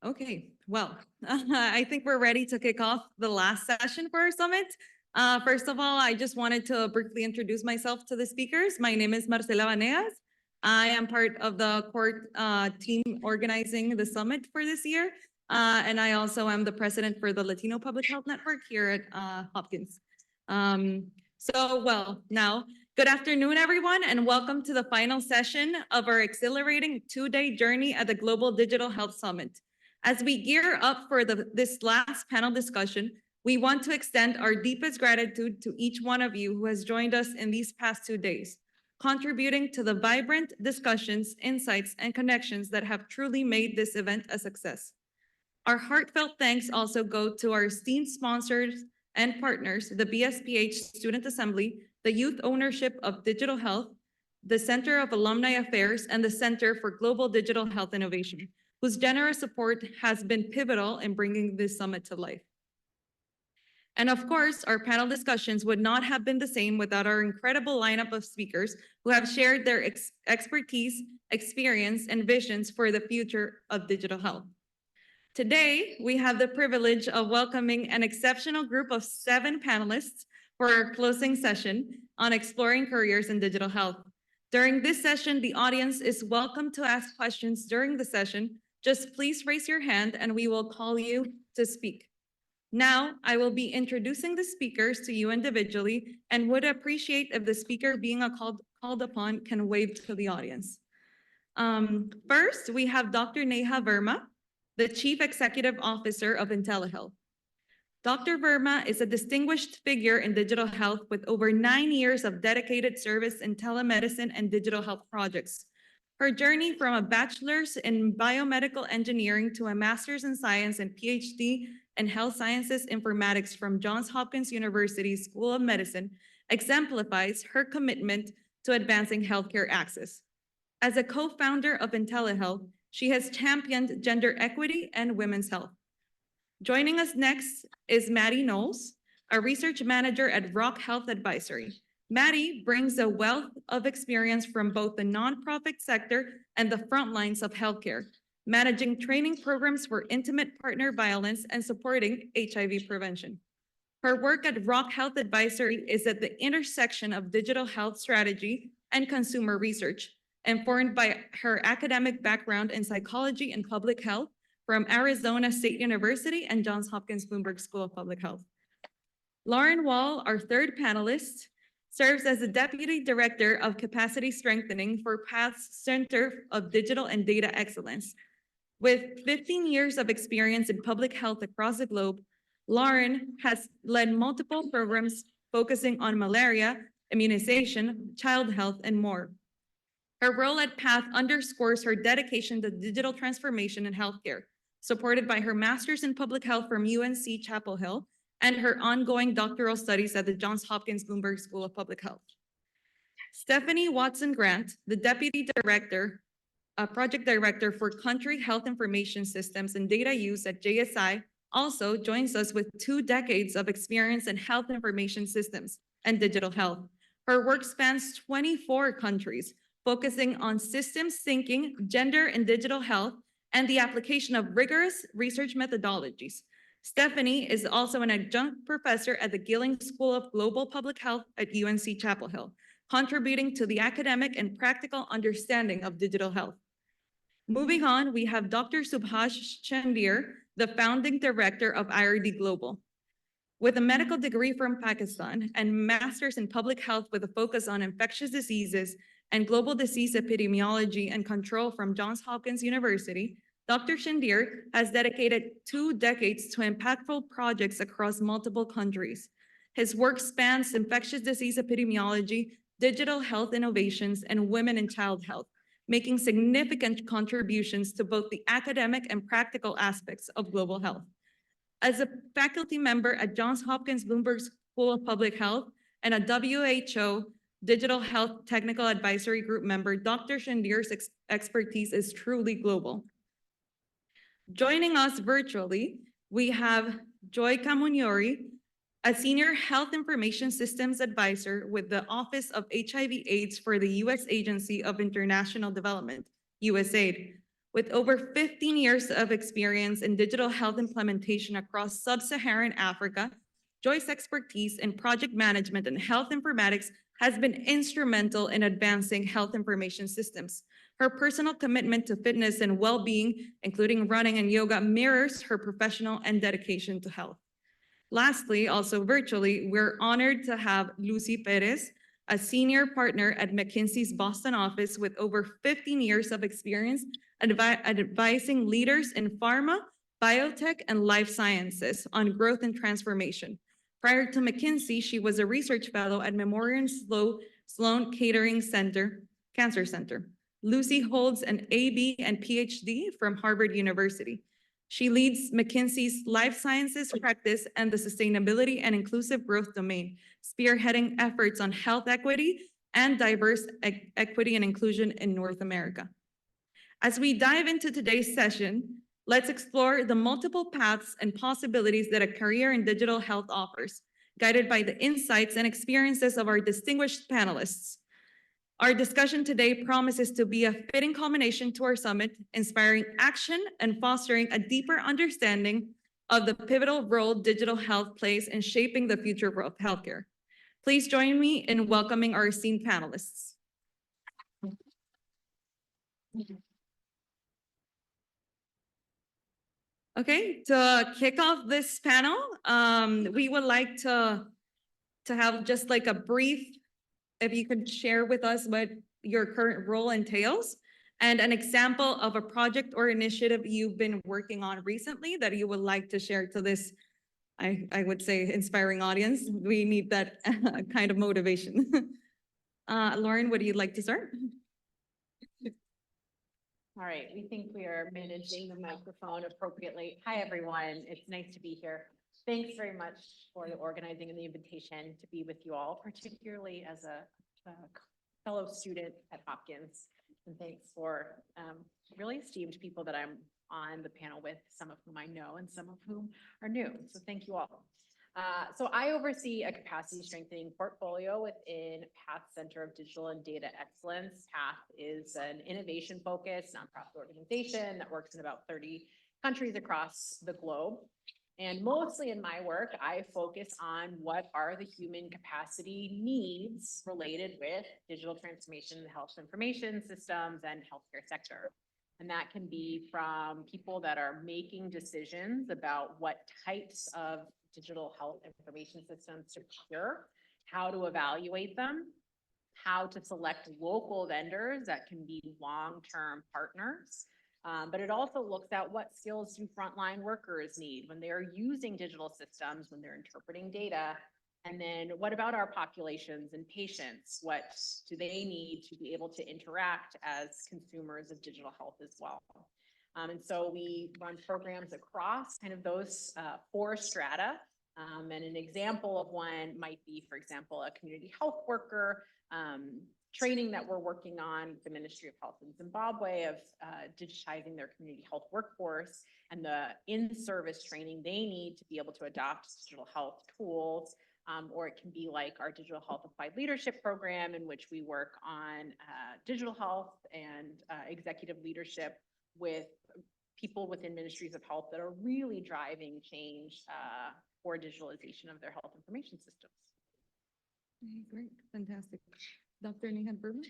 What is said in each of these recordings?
Okay, well, I think we're ready to kick off the last session for our summit. First of all, I just wanted to briefly introduce myself to the speakers. My name is Marcela Vanegas. I am part of the court team organizing the summit for this year. And I also am the president for the Latino Public Health Network here at Hopkins. Now, good afternoon, everyone, and welcome to the final session of our exhilarating two-day journey at the Global Digital Health Summit. As we gear up for this last panel discussion, we want to extend our deepest gratitude to each one of you who has joined us in these past 2 days, contributing to the vibrant discussions, insights, and connections that have truly made this event a success. Our heartfelt thanks also go to our esteemed sponsors and partners, the BSPH Student Assembly, the Youth Ownership of Digital Health, the Center of Alumni Affairs, and the Center for Global Digital Health Innovation, whose generous support has been pivotal in bringing this summit to life. And of course, our panel discussions would not have been the same without our incredible lineup of speakers who have shared their expertise, experience, and visions for the future of digital health. Today, we have the privilege of welcoming an exceptional group of 7 panelists for our closing session on exploring careers in digital health. During this session, the audience is welcome to ask questions during the session. Just please raise your hand and we will call you to speak. Now, I will be introducing the speakers to you individually and would appreciate if the speaker being called upon can wave to the audience. First, we have Dr. Neha Verma, the Chief Executive Officer of IntelliHealth. Dr. Verma is a distinguished figure in digital health with over 9 years of dedicated service in telemedicine and digital health projects. Her journey from a bachelor's in biomedical engineering to a master's in science and PhD in health sciences informatics from Johns Hopkins University School of Medicine exemplifies her commitment to advancing healthcare access. As a co-founder of IntelliHealth, she has championed gender equity and women's health. Joining us next is Maddie Knowles, a research manager at Rock Health Advisory. Maddie brings a wealth of experience from both the nonprofit sector and the front lines of healthcare, managing training programs for intimate partner violence and supporting HIV prevention. Her work at Rock Health Advisory is at the intersection of digital health strategy and consumer research, informed by her academic background in psychology and public health from Arizona State University and Johns Hopkins Bloomberg School of Public Health. Lauren Wall, our third panelist, serves as the Deputy Director of Capacity Strengthening for PATH's Center of Digital and Data Excellence. With 15 years of experience in public health across the globe, Lauren has led multiple programs focusing on malaria, immunization, child health, and more. Her role at PATH underscores her dedication to digital transformation in healthcare, supported by her master's in public health from UNC Chapel Hill and her ongoing doctoral studies at the Johns Hopkins Bloomberg School of Public Health. Stephanie Watson Grant, the Deputy Director, Project Director for Country Health Information Systems and Data Use at JSI, also joins us with 2 decades of experience in health information systems and digital health. Her work spans 24 countries, focusing on systems thinking, gender and digital health, and the application of rigorous research methodologies. Stephanie is also an adjunct professor at the Gilling School of Global Public Health at UNC Chapel Hill, contributing to the academic and practical understanding of digital health. Moving on, we have Dr. Subhash Chandir, the founding director of IRD Global. With a medical degree from Pakistan and master's in public health with a focus on infectious diseases and global disease epidemiology and control from Johns Hopkins University, Dr. Chandir has dedicated 2 decades to impactful projects across multiple countries. His work spans infectious disease epidemiology, digital health innovations, and women and child health, making significant contributions to both the academic and practical aspects of global health. As a faculty member at Johns Hopkins Bloomberg School of Public Health and a WHO Digital Health Technical Advisory Group member, Dr. Chandir's expertise is truly global. Joining us virtually, we have Joy Kamuniori, a Senior Health Information Systems Advisor with the Office of HIV/AIDS for the U.S. Agency of International Development, USAID. With over 15 years of experience in digital health implementation across sub-Saharan Africa, Joy's expertise in project management and health informatics has been instrumental in advancing health information systems. Her personal commitment to fitness and well-being, including running and yoga, mirrors her professional and dedication to health. Lastly, also virtually, we're honored to have Lucy Perez, a senior partner at McKinsey's Boston office with over 15 years of experience advising leaders in pharma, biotech, and life sciences on growth and transformation. Prior to McKinsey, she was a research fellow at Memorial Sloan Kettering Cancer Center. Lucy holds an AB and PhD from Harvard University. She leads McKinsey's life sciences practice and the sustainability and inclusive growth domain, spearheading efforts on health equity and diverse equity and inclusion in North America. As we dive into today's session, let's explore the multiple paths and possibilities that a career in digital health offers, guided by the insights and experiences of our distinguished panelists. Our discussion today promises to be a fitting culmination to our summit, inspiring action and fostering a deeper understanding of the pivotal role digital health plays in shaping the future of healthcare. Please join me in welcoming our esteemed panelists. Okay, to kick off this panel, we would like to have just like a brief, if you could share with us what your current role entails and an example of a project or initiative you've been working on recently that you would like to share to this, I would say, inspiring audience. We need that kind of motivation. Lauren, would you like to start? All right, we think we are managing the microphone appropriately. Hi, everyone. It's nice to be here. Thanks very much for the organizing and the invitation to be with you all, particularly as a fellow student at Hopkins. And thanks for really esteemed people that I'm on the panel with, some of whom I know and some of whom are new. So thank you all. So I oversee a capacity strengthening portfolio within PATH Center of Digital and Data Excellence. PATH is an innovation focused nonprofit organization that works in about 30 countries across the globe. And mostly in my work, I focus on what are the human capacity needs related with digital transformation in the health information systems and healthcare sector. And that can be from people that are making decisions about what types of digital health information systems to procure, how to evaluate them, how to select local vendors that can be long-term partners. But it also looks at what skills do frontline workers need when they are using digital systems, when they're interpreting data. And then what about our populations and patients? What do they need to be able to interact as consumers of digital health as well? And so we run programs across kind of those 4 strata. And an example of one might be, for example, a community health worker training that we're working on with the Ministry of Health in Zimbabwe of digitizing their community health workforce and the in-service training they need to be able to adopt digital health tools. Or it can be like our Digital Health Applied Leadership program, in which we work on digital health and executive leadership with people within ministries of health that are really driving change for digitalization of their health information systems. Great, fantastic. Dr. Neha Berman?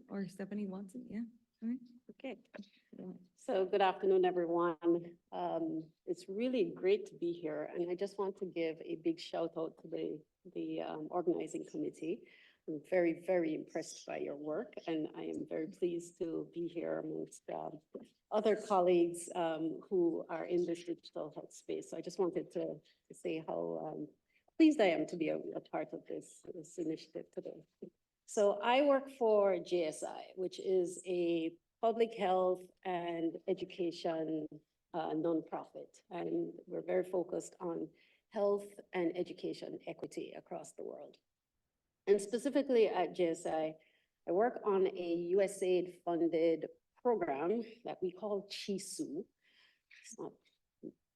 Or Stephanie Watson, yeah. Okay. So good afternoon, everyone. It's really great to be here, and I just want to give a big shout out to the organizing committee. I'm very, very impressed by your work, and I am very pleased to be here amongst other colleagues who are in this digital health space. So I just wanted to say how pleased I am to be a part of this initiative today. So I work for JSI, which is a public health and education nonprofit, and we're very focused on health and education equity across the world. And specifically at JSI, I work on a USAID-funded program that we call CHISU. It's not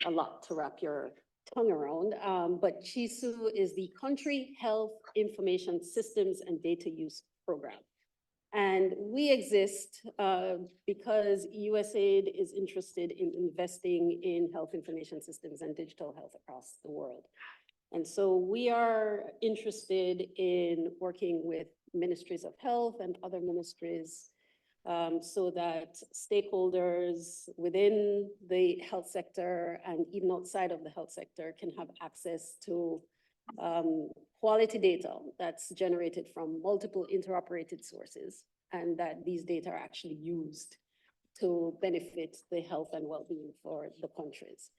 a lot to wrap your tongue around, but CHISU is the Country Health Information Systems and Data Use Program. And we exist because USAID is interested in investing in health information systems and digital health across the world. And so we are interested in working with ministries of health and other ministries so that stakeholders within the health sector and even outside of the health sector can have access to quality data that's generated from multiple interoperated sources, and that these data are actually used to benefit the health and well-being for the countries.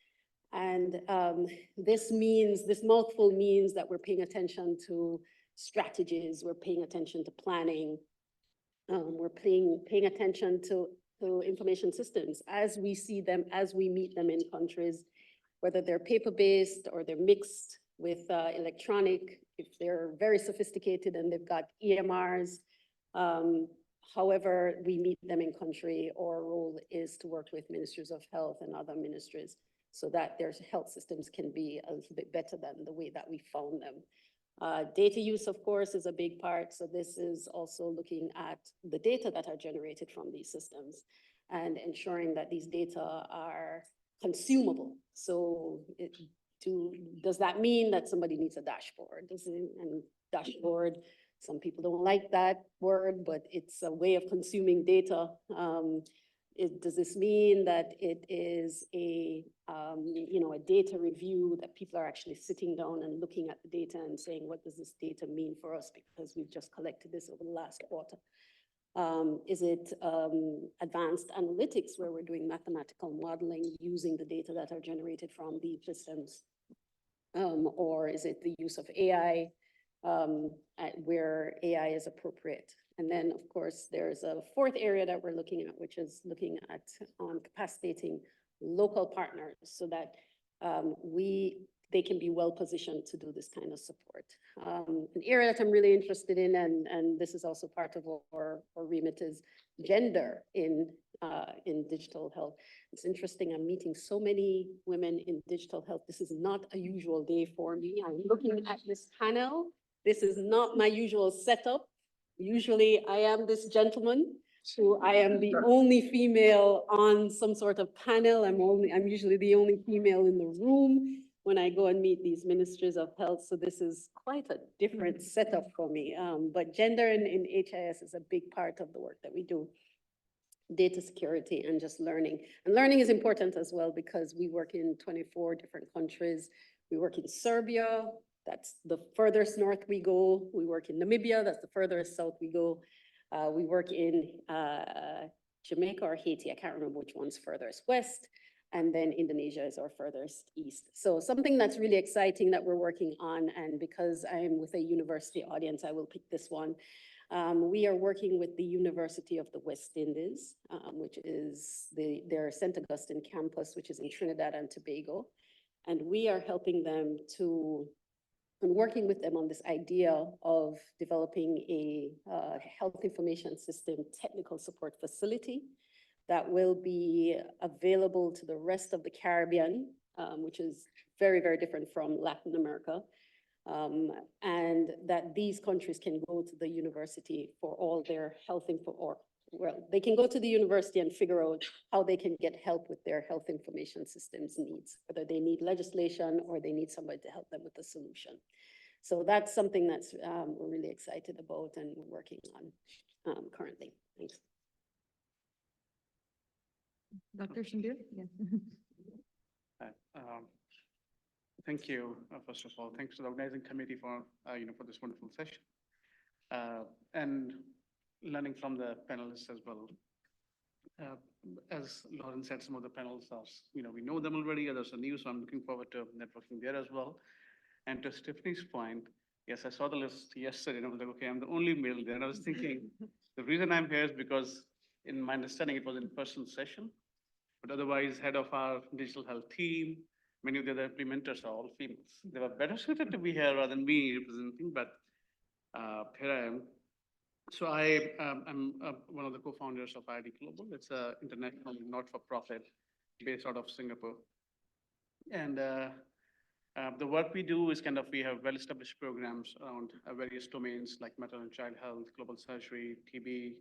And this mouthful means that we're paying attention to strategies, we're paying attention to planning, we're paying attention to information systems as we see them, as we meet them in countries, whether they're paper-based or they're mixed with electronic, if they're very sophisticated and they've got EMRs. However we meet them in country, our role is to work with ministries of health and other ministries so that their health systems can be a little bit better than the way that we found them. Data use, of course, is a big part. So this is also looking at the data that are generated from these systems and ensuring that these data are consumable. So does that mean that somebody needs a dashboard? And dashboard, some people don't like that word, but it's a way of consuming data. Does this mean that it is a data review, that people are actually sitting down and looking at the data and saying, what does this data mean for us? Because we've just collected this over the last quarter. Is it advanced analytics where we're doing mathematical modeling using the data that are generated from these systems? Or is it the use of AI where AI is appropriate? And then, of course, there's a fourth area that we're looking at, which is looking at capacitating local partners so that they can be well positioned to do this kind of support. An area that I'm really interested in, and this is also part of our remit, is gender in digital health. It's interesting, I'm meeting so many women in digital health. This is not a usual day for me. I'm looking at this panel. This is not my usual setup. Usually I am this gentleman who I am the only female on some sort of panel. I'm usually the only female in the room when I go and meet these ministries of health. So this is quite a different setup for me. But gender in HIS is a big part of the work that we do. Data security and just learning. And learning is important as well because we work in 24 different countries. We work in Serbia, that's the furthest north we go. We work in Namibia, that's the furthest south we go. We work in Jamaica or Haiti, I can't remember which one's furthest west. And then Indonesia is our furthest east. So something that's really exciting that we're working on, and because I'm with a university audience, I will pick this one. We are working with the University of the West Indies, which is their St. Augustine campus, which is in Trinidad and Tobago. And we are helping them and working with them on this idea of developing a health information system technical support facility that will be available to the rest of the Caribbean, which is very, very different from Latin America. And that these countries can go to the university for all their health info, or well, they can go to the university and figure out how they can get help with their health information systems needs, whether they need legislation or they need somebody to help them with the solution. So that's something that's we're really excited about and we're working on currently. Thanks. Dr. Shandir? Yes. Thank you, first of all. Thanks to the organizing committee for, for this wonderful session. And learning from the panelists as well. As Lauren said, some of the panels are, we know them already, others are new, so I'm looking forward to networking there as well. And to Stephanie's point, yes, I saw the list yesterday and I was like, okay, I'm the only male there. And I was thinking, the reason I'm here is because in my understanding, it was an in-person session, but otherwise head of our digital health team, many of the other implementers are all females. They were better suited to be here rather than me representing, but here I am. So I'm one of the co-founders of ID Global. It's an international not-for-profit based out of Singapore. And The work we do is kind of, we have well-established programs around various domains like maternal and child health, global surgery, TB,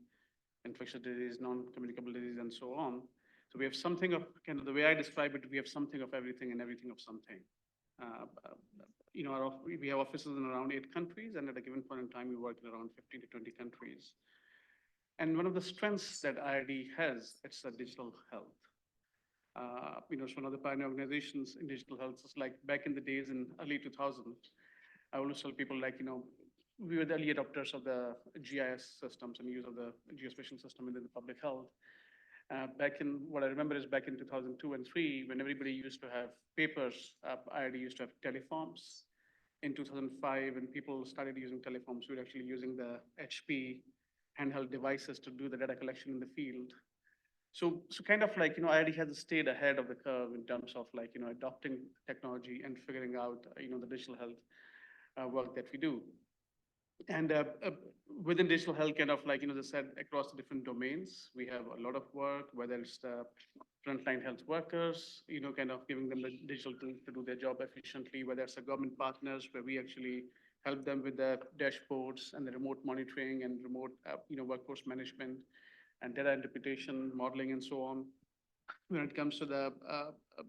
infectious disease, non-communicable disease, and so on. So we have something of, kind of the way I describe it, we have something of everything and everything of something. You know, we have offices in around 8 countries, and at a given point in time, we work in around 15 to 20 countries. And one of the strengths that IRD has, it's a digital health. You know, it's one of the pioneer organizations in digital health. It's like back in the days in early 2000, I always tell people like, you know, we were the early adopters of the GIS systems and use of the geospatial system within the public health. Back in, what I remember is back in 2002 and 3, when everybody used to have papers, IRD used to have teleforms. In 2005, when people started using teleforms, we were actually using the HP handheld devices to do the data collection in the field. So kind of like, you know, IRD has stayed ahead of the curve in terms of like, you know, adopting technology and figuring out, you know, the digital health work that we do. And within digital health, kind of like, you know, as I said, across the different domains, we have a lot of work, whether it's the frontline health workers, you know, kind of giving them the digital tools to do their job efficiently, whether it's the government partners, where we actually help them with the dashboards and the remote monitoring and remote, you know, workforce management and data interpretation, modeling, and so on. When it comes to the,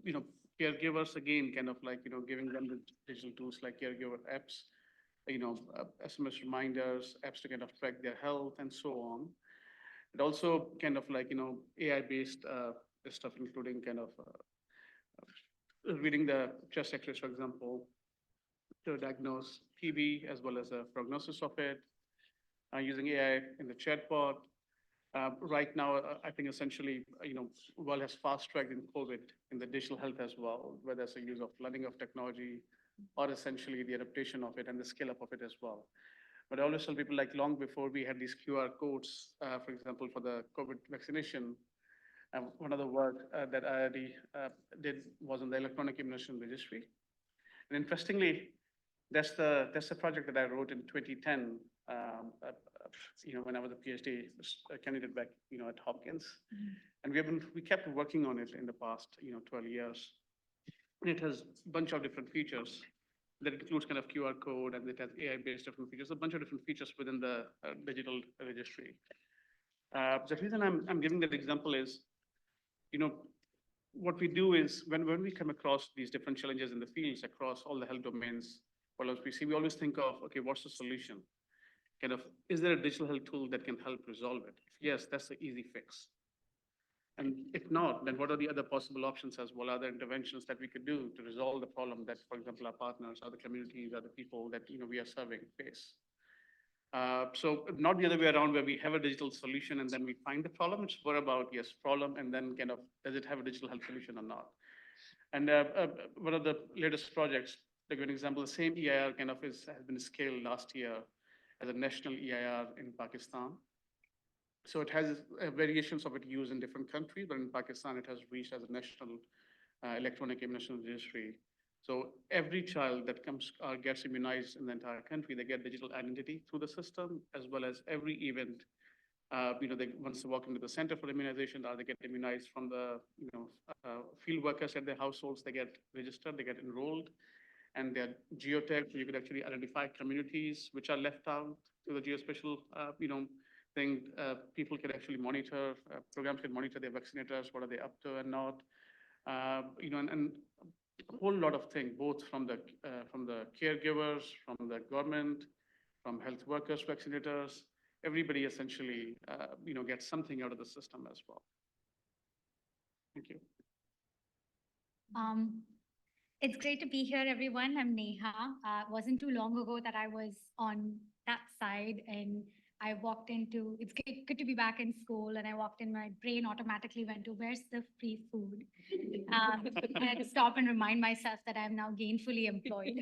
you know, caregivers, again, kind of like, you know, giving them the digital tools like caregiver apps, you know, SMS reminders, apps to kind of track their health and so on. It also kind of like, you know, AI-based stuff, including kind of reading the chest x-rays, for example, to diagnose TB as well as a prognosis of it, using AI in the chatbot. Right now, I think essentially, you know, world has fast-tracked in COVID in the digital health as well, whether it's a use of learning of technology, or essentially the adaptation of it and the scale up of it as well. But I always tell people like long before we had these QR codes, for example, for the COVID vaccination, one of the work that IRD did was on the electronic immunization registry. And interestingly, that's the project that I wrote in 2010, you know, when I was a PhD candidate back, you know, at Hopkins. And we kept working on it in the past, you know, 12 years. It has a bunch of different features that includes kind of QR code, and it has AI-based different features, a bunch of different features within the digital registry. The reason I'm giving that example is, you know, what we do is when we come across these different challenges in the fields across all the health domains, we always think of, okay, what's the solution? Kind of, is there a digital health tool that can help resolve it? If yes, that's the easy fix. And if not, then what are the other possible options as well, other interventions that we could do to resolve the problem that, for example, our partners, other communities, other people that, you know, we are serving face? So not the other way around where we have a digital solution and then we find the problem. It's more about, yes, problem, and then kind of, does it have a digital health solution or not? And one of the latest projects, like an example, the same EIR kind of has been scaled last year as a national EIR in Pakistan. So it has variations of it used in different countries, but in Pakistan, it has reached as a national electronic immunization registry. So every child that comes gets immunized in the entire country, they get digital identity through the system, as well as every event. You know, once they walk into the center for immunization, or they get immunized from the, you know, field workers at their households, they get registered, they get enrolled, and they're geotagged. So you could actually identify communities which are left out to the geospatial, you know, thing. People can actually monitor, programs can monitor their vaccinators, what are they up to and not. You know, and a whole lot of things, both from the caregivers, from the government, from health workers, vaccinators. Everybody essentially, you know, gets something out of the system as well. Thank you. It's great to be here, everyone. I'm Neha. It wasn't too long ago that I was on that side, and I walked into, it's good to be back in school, and I walked in, my brain automatically went to, where's the free food? And I had to stop and remind myself that I'm now gainfully employed.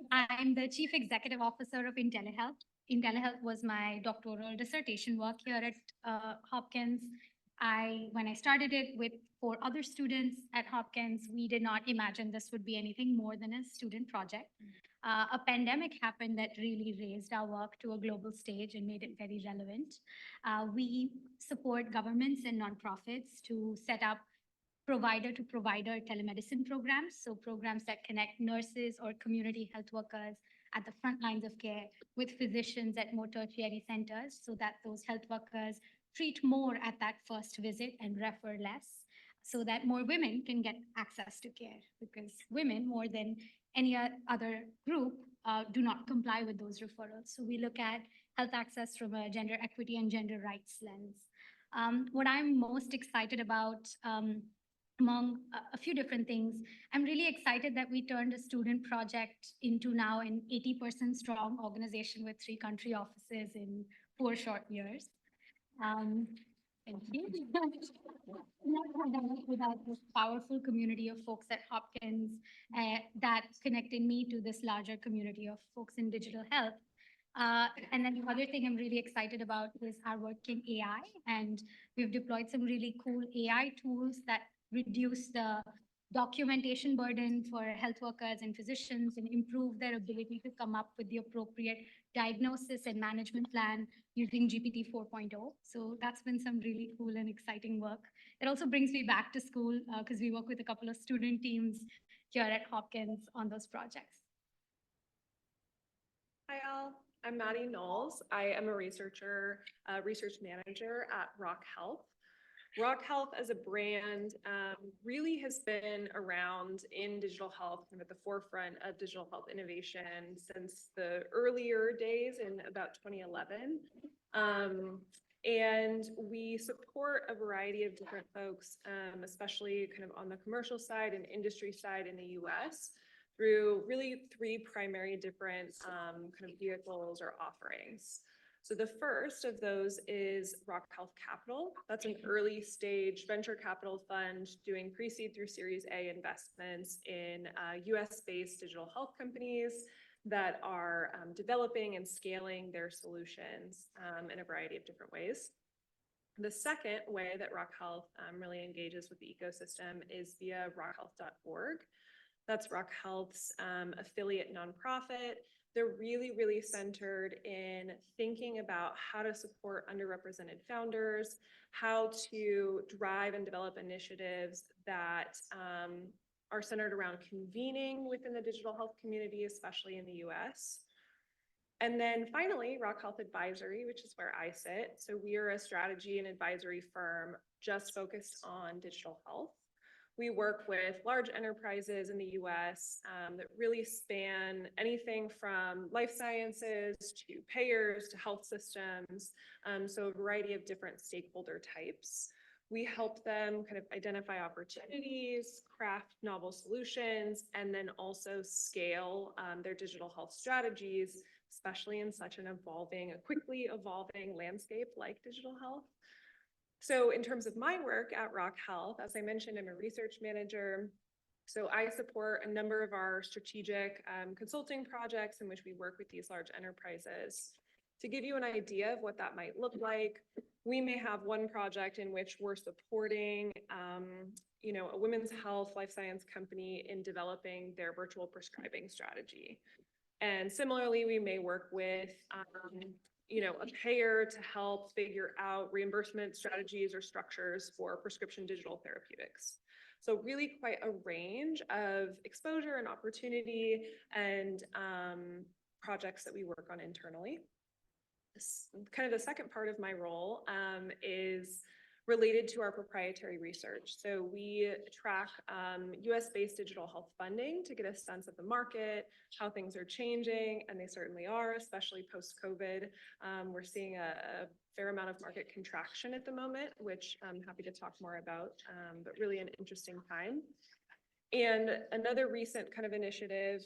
I'm the Chief Executive Officer of IntelliHealth. IntelliHealth was my doctoral dissertation work here at Hopkins. When I started it with 4 other students at Hopkins, we did not imagine this would be anything more than a student project. A pandemic happened that really raised our work to a global stage and made it very relevant. We support governments and nonprofits to set up provider to provider telemedicine programs. So programs that connect nurses or community health workers at the front lines of care with physicians at more tertiary centers so that those health workers treat more at that first visit and refer less so that more women can get access to care because women more than any other group do not comply with those referrals. So we look at health access from a gender equity and gender rights lens. What I'm most excited about among a few different things, I'm really excited that we turned a student project into now an 80% strong organization with 3 country offices in 4 short years. Thank you. Without this powerful community of folks at Hopkins that connected me to this larger community of folks in digital health. And then the other thing I'm really excited about is our work in AI. And we've deployed some really cool AI tools that reduce the documentation burden for health workers and physicians and improve their ability to come up with the appropriate diagnosis and management plan using GPT 4.0. So that's been some really cool and exciting work. It also brings me back to school because we work with a couple of student teams here at Hopkins on those projects. Hi all, I'm Maddie Knowles. I am a research manager at Rock Health. Rock Health as a brand really has been around in digital health and at the forefront of digital health innovation since the earlier days in about 2011. And we support a variety of different folks, especially kind of on the commercial side and industry side in the US through really 3 primary different kind of vehicles or offerings. So the first of those is Rock Health Capital. That's an early stage venture capital fund doing pre-seed through Series A investments in US-based digital health companies that are developing and scaling their solutions in a variety of different ways. The second way that Rock Health really engages with the ecosystem is via rockhealth.org. That's Rock Health's affiliate nonprofit. They're really centered in thinking about how to support underrepresented founders, how to drive and develop initiatives that are centered around convening within the digital health community, especially in the US. And then finally, Rock Health Advisory, which is where I sit. So we are a strategy and advisory firm just focused on digital health. We work with large enterprises in the US that really span anything from life sciences to payers to health systems, so a variety of different stakeholder types. We help them kind of identify opportunities, craft novel solutions, and then also scale their digital health strategies, especially in such a quickly evolving landscape like digital health. So in terms of my work at Rock Health, as I mentioned, I'm a research manager. So I support a number of our strategic consulting projects in which we work with these large enterprises. To give you an idea of what that might look like, we may have one project in which we're supporting a women's health life science company in developing their virtual prescribing strategy. And similarly, we may work with a payer to help figure out reimbursement strategies or structures for prescription digital therapeutics. So really quite a range of exposure and opportunity and projects that we work on internally. Kind of the second part of my role is related to our proprietary research. So we track US-based digital health funding to get a sense of the market, how things are changing, and they certainly are, especially post-COVID. We're seeing a fair amount of market contraction at the moment, which I'm happy to talk more about, but really an interesting time. And another recent kind of initiative,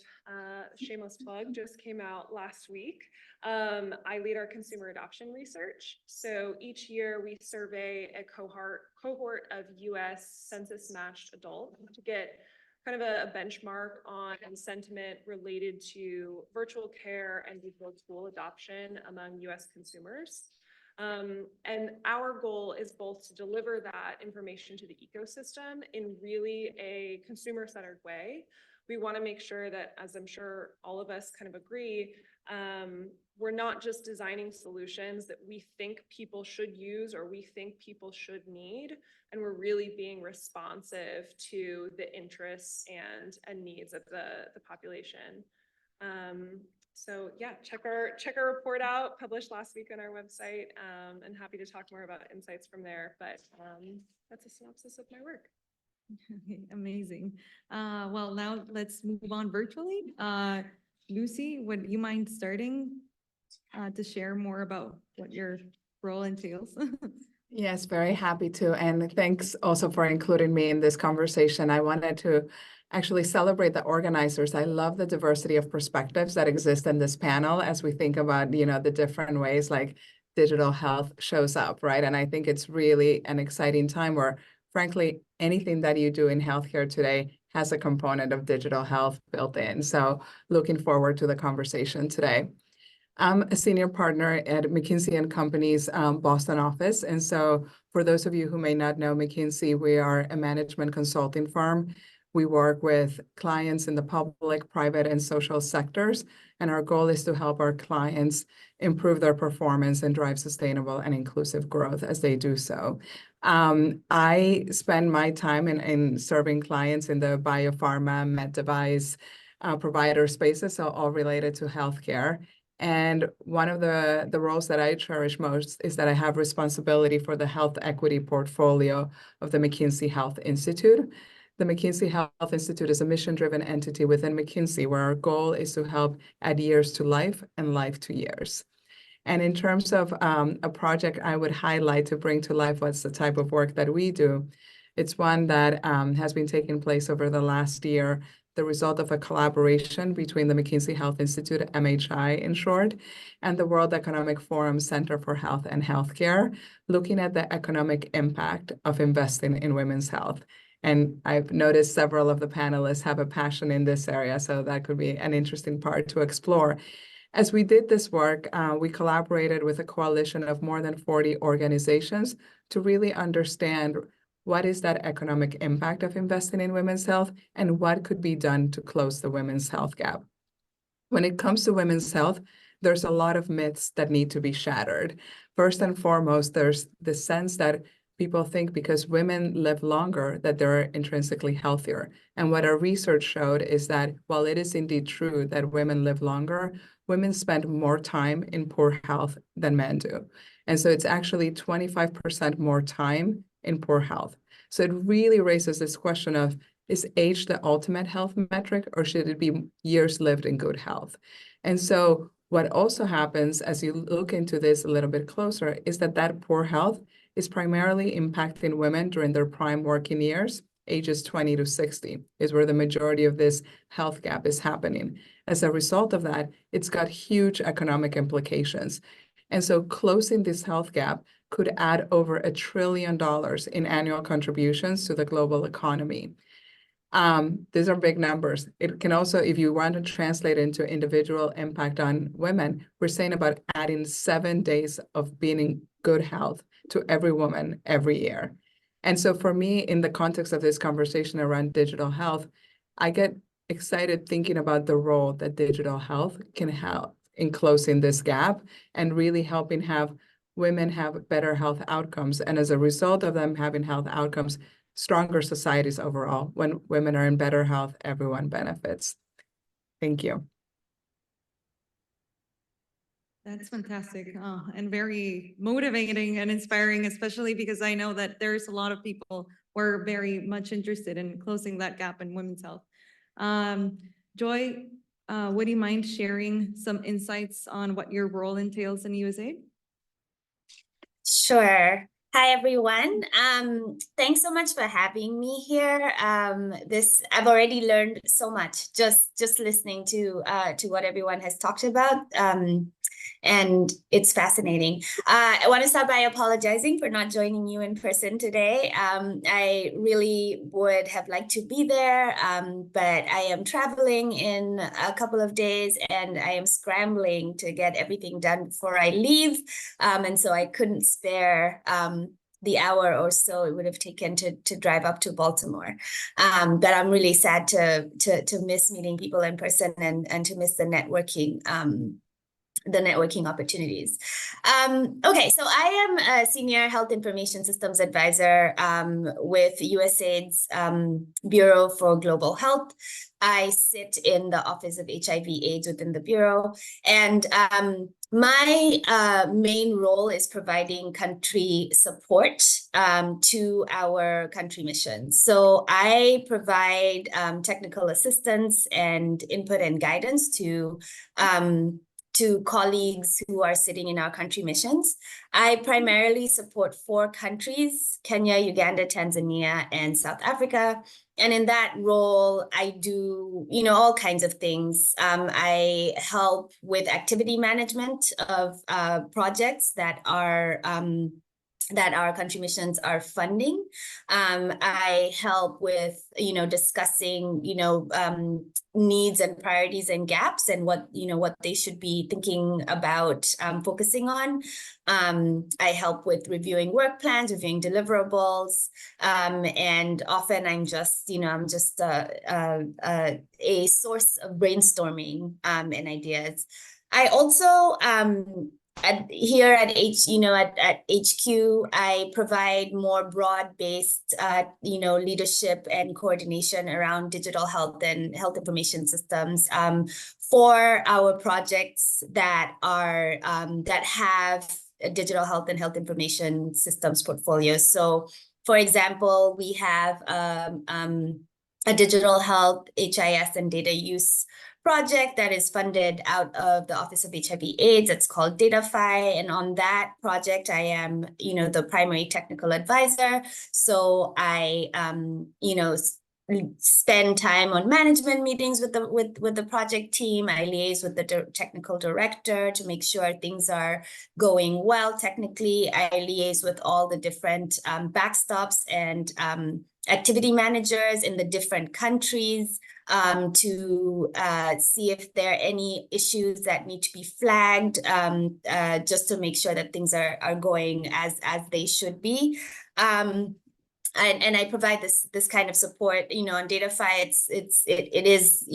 shameless plug, just came out last week. I lead our consumer adoption research. So each year we survey a cohort of US census matched adults to get kind of a benchmark on sentiment related to virtual care and digital tool adoption among US consumers. And our goal is both to deliver that information to the ecosystem in really a consumer-centered way, we want to make sure that, as I'm sure all of us kind of agree, we're not just designing solutions that we think people should use or we think people should need, and we're really being responsive to the interests and needs of the population. So yeah, check our report out, published last week on our website, and happy to talk more about insights from there. But that's a synopsis of my work. Okay, amazing. Well, now let's move on virtually. Lucy, would you mind starting to share more about what your role entails? Yes, very happy to. And thanks also for including me in this conversation. I wanted to actually celebrate the organizers. I love the diversity of perspectives that exist in this panel as we think about, the different ways like digital health shows up, right? And I think it's really an exciting time where, frankly, anything that you do in healthcare today has a component of digital health built in. So looking forward to the conversation today. I'm a senior partner at McKinsey & Company's Boston office. And so for those of you who may not know McKinsey, we are a management consulting firm. We work with clients in the public, private, and social sectors. And our goal is to help our clients improve their performance and drive sustainable and inclusive growth as they do so. I spend my time in serving clients in the biopharma, med device, provider spaces, so all related to healthcare. And one of the roles that I cherish most is that I have responsibility for the health equity portfolio of the McKinsey Health Institute. The McKinsey Health Institute is a mission-driven entity within McKinsey where our goal is to help add years to life and life to years. And in terms of a project I would highlight to bring to life what's the type of work that we do, it's one that has been taking place over the last year, the result of a collaboration between the McKinsey Health Institute, MHI in short, and the World Economic Forum Center for Health and Healthcare, looking at the economic impact of investing in women's health. And I've noticed several of the panelists have a passion in this area, so that could be an interesting part to explore. As we did this work, we collaborated with a coalition of more than 40 organizations to really understand what is that economic impact of investing in women's health and what could be done to close the women's health gap. When it comes to women's health, there's a lot of myths that need to be shattered. First and foremost, there's the sense that people think because women live longer that they're intrinsically healthier. And what our research showed is that while it is indeed true that women live longer, women spend more time in poor health than men do. And so it's actually 25% more time in poor health. So it really raises this question of, is age the ultimate health metric, or should it be years lived in good health? And so what also happens as you look into this a little bit closer is that poor health is primarily impacting women during their prime working years, ages 20 to 60, is where the majority of this health gap is happening. As a result of that, it's got huge economic implications. And so closing this health gap could add over $1 trillion in annual contributions to the global economy. These are big numbers. It can also, if you want to translate into individual impact on women, we're saying about adding 7 days of being in good health to every woman every year. And so for me, in the context of this conversation around digital health, I get excited thinking about the role that digital health can help in closing this gap and really helping have women have better health outcomes. And as a result of them having health outcomes, stronger societies overall. When women are in better health, everyone benefits. Thank you. That's fantastic and very motivating and inspiring, especially because I know that there's a lot of people who are very much interested in closing that gap in women's health. Joy, would you mind sharing some insights on what your role entails in USAID? Sure. Hi, everyone. Thanks so much for having me here. I've already learned so much just listening to what everyone has talked about. And it's fascinating. I want to start by apologizing for not joining you in person today. I really would have liked to be there, but I am traveling in a couple of days and I am scrambling to get everything done before I leave. And so I couldn't spare the hour or so it would have taken to drive up to Baltimore. But I'm really sad to miss meeting people in person and to miss the networking opportunities. Okay, so I am a senior health information systems advisor with USAID's Bureau for Global Health. I sit in the Office of HIV/AIDS within the Bureau, and my main role is providing country support to our country missions. So I provide technical assistance and input and guidance to colleagues who are sitting in our country missions. I primarily support 4 countries: Kenya, Uganda, Tanzania, and South Africa. And in that role, I do, all kinds of things. I help with activity management of projects that our country missions are funding. I help with, discussing, needs and priorities and gaps and what they should be thinking about focusing on. I help with reviewing work plans, reviewing deliverables, and often I'm just a source of brainstorming and ideas. I also here at HQ, I provide more broad-based, leadership and coordination around digital health and health information systems for our projects that are that have a digital health and health information systems portfolios. So, for example, we have a digital health, HIS, and data use project that is funded out of the Office of HIV/AIDS. It's called DataFi, and on that project, I am, the primary technical advisor. So I, spend time on management meetings with the project team. I liaise with the technical director to make sure things are going well technically. I liaise with all the different backstops and activity managers in the different countries to see if there are any issues that need to be flagged, just to make sure that things are going as they should be. And I provide this kind of support, on DataFi. It is,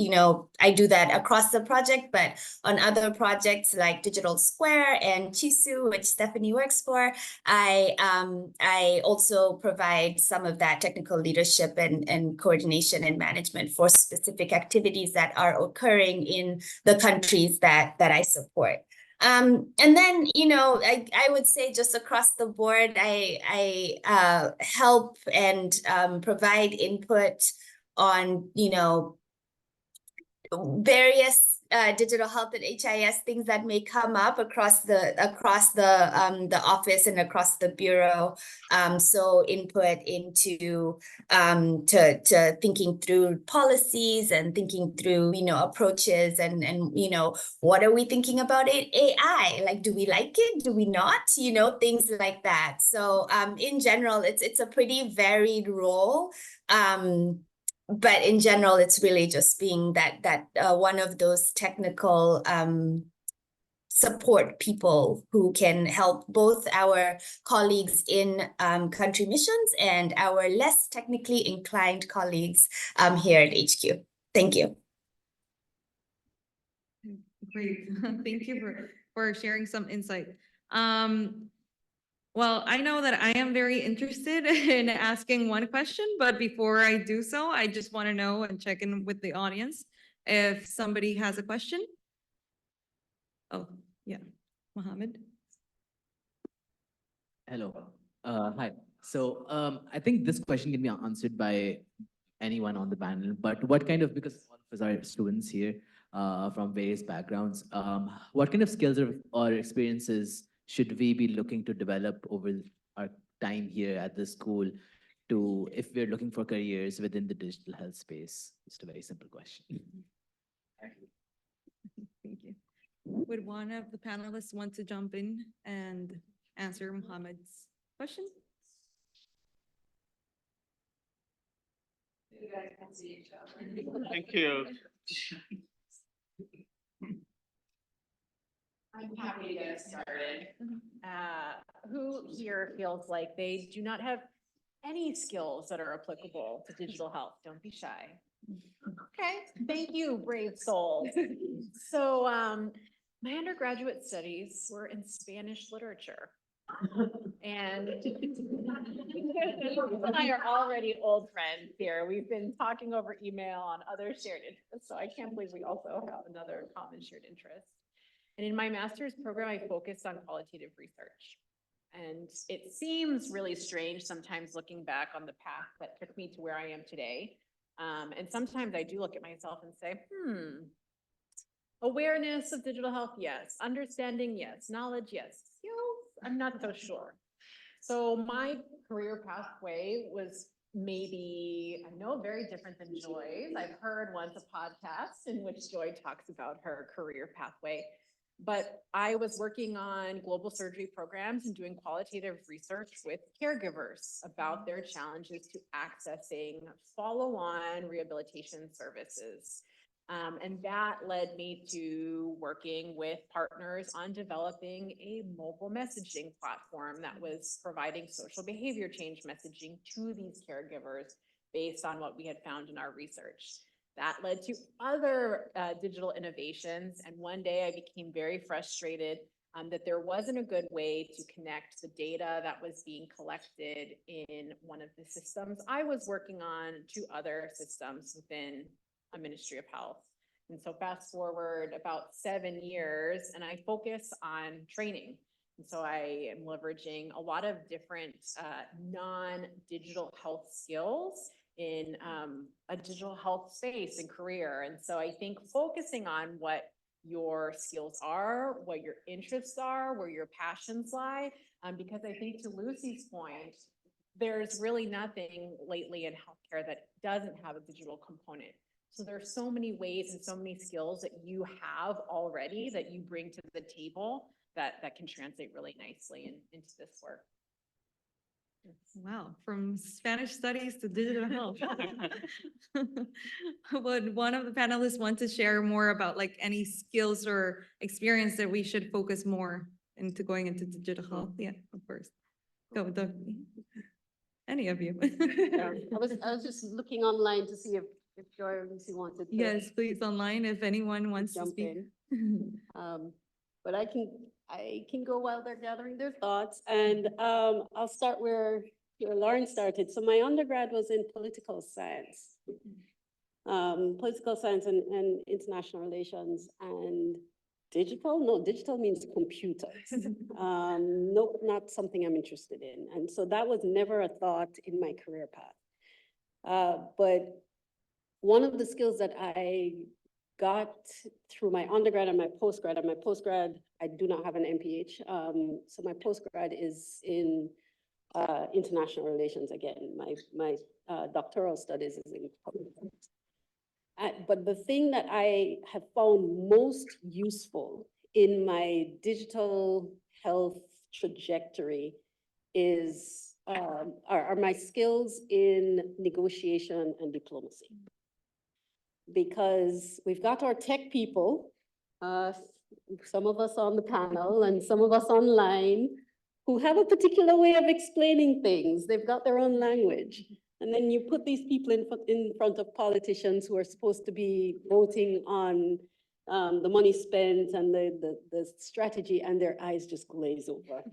I do that across the project, but on other projects like Digital Square and Chisu, which Stephanie works for, I also provide some of that technical leadership and coordination and management for specific activities that are occurring in the countries that I support. And then, I would say just across the board, I help and provide input on, various digital health and HIS things that may come up across the office and across the bureau. So input into to thinking through policies and thinking through approaches and what are we thinking about AI? Like, do we like it? Do we not? Things like that. So in general, it's a pretty varied role. But in general, it's really just being that one of those technical support people who can help both our colleagues in country missions and our less technically inclined colleagues here at HQ. Thank you. Great. Thank you for sharing some insight. Well, I know that I am very interested in asking one question, but before I do so, I just want to know and check in with the audience if somebody has a question. Oh, yeah, Mohammed. Hello. Hi. So I think this question can be answered by anyone on the panel, but what kind of, because all of us are students here from various backgrounds, what kind of skills or experiences should we be looking to develop over our time here at the school if we're looking for careers within the digital health space? Just a very simple question. Thank you. Would one of the panelists want to jump in and answer Mohammed's question? You guys can see each other. Thank you. I'm happy to get started. who here feels like they do not have any skills that are applicable to digital health? Don't be shy. Okay, thank you, brave souls. So, my undergraduate studies were in Spanish literature. And I are already old friends here. We've been talking over email on other shared interests, so I can't believe we also have another common shared interest. And in my master's program, I focused on qualitative research. And it seems really strange sometimes looking back on the path that took me to where I am today. And sometimes I do look at myself and say, awareness of digital health, yes. Understanding, yes. Knowledge, yes. Skills, I'm not so sure. So my career pathway was maybe, I know, very different than Joy's. I've heard once a podcast in which Joy talks about her career pathway. But I was working on global surgery programs and doing qualitative research with caregivers about their challenges to accessing follow-on rehabilitation services. And that led me to working with partners on developing a mobile messaging platform that was providing social behavior change messaging to these caregivers based on what we had found in our research. That led to other digital innovations. And one day I became very frustrated that there wasn't a good way to connect the data that was being collected in one of the systems I was working on to other systems within a Ministry of Health. And so fast forward about 7 years and I focus on training. And so I am leveraging a lot of different non-digital health skills in a digital health space and career. And so I think focusing on what your skills are, what your interests are, where your passions lie, because I think to Lucy's point, there's really nothing lately in healthcare that doesn't have a digital component. So there's so many ways and so many skills that you have already that you bring to the table that can translate really nicely into this work. Wow, from Spanish studies to digital health. Would one of the panelists want to share more about like any skills or experience that we should focus more into going into digital health? Yeah, of course. Go, Doug. Any of you. I was just looking online to see if Joy or Lucy wanted to. Yes, please online if anyone wants to jump speak. in. But I can go while they're gathering their thoughts, and I'll start where Lauren started. So my undergrad was in political science, and international relations, and digital. No, digital means computers. Nope, not something I'm interested in, and so that was never a thought in my career path. But one of the skills that I got through my undergrad and my postgrad, I do not have an MPH. So my postgrad is in international relations again. My doctoral studies is in public health. But the thing that I have found most useful in my digital health trajectory is are my skills in negotiation and diplomacy. Because we've got our tech people, some of us on the panel and some of us online, who have a particular way of explaining things. They've got their own language. And then you put these people in front of politicians who are supposed to be voting on the money spent and the strategy, and their eyes just glaze over.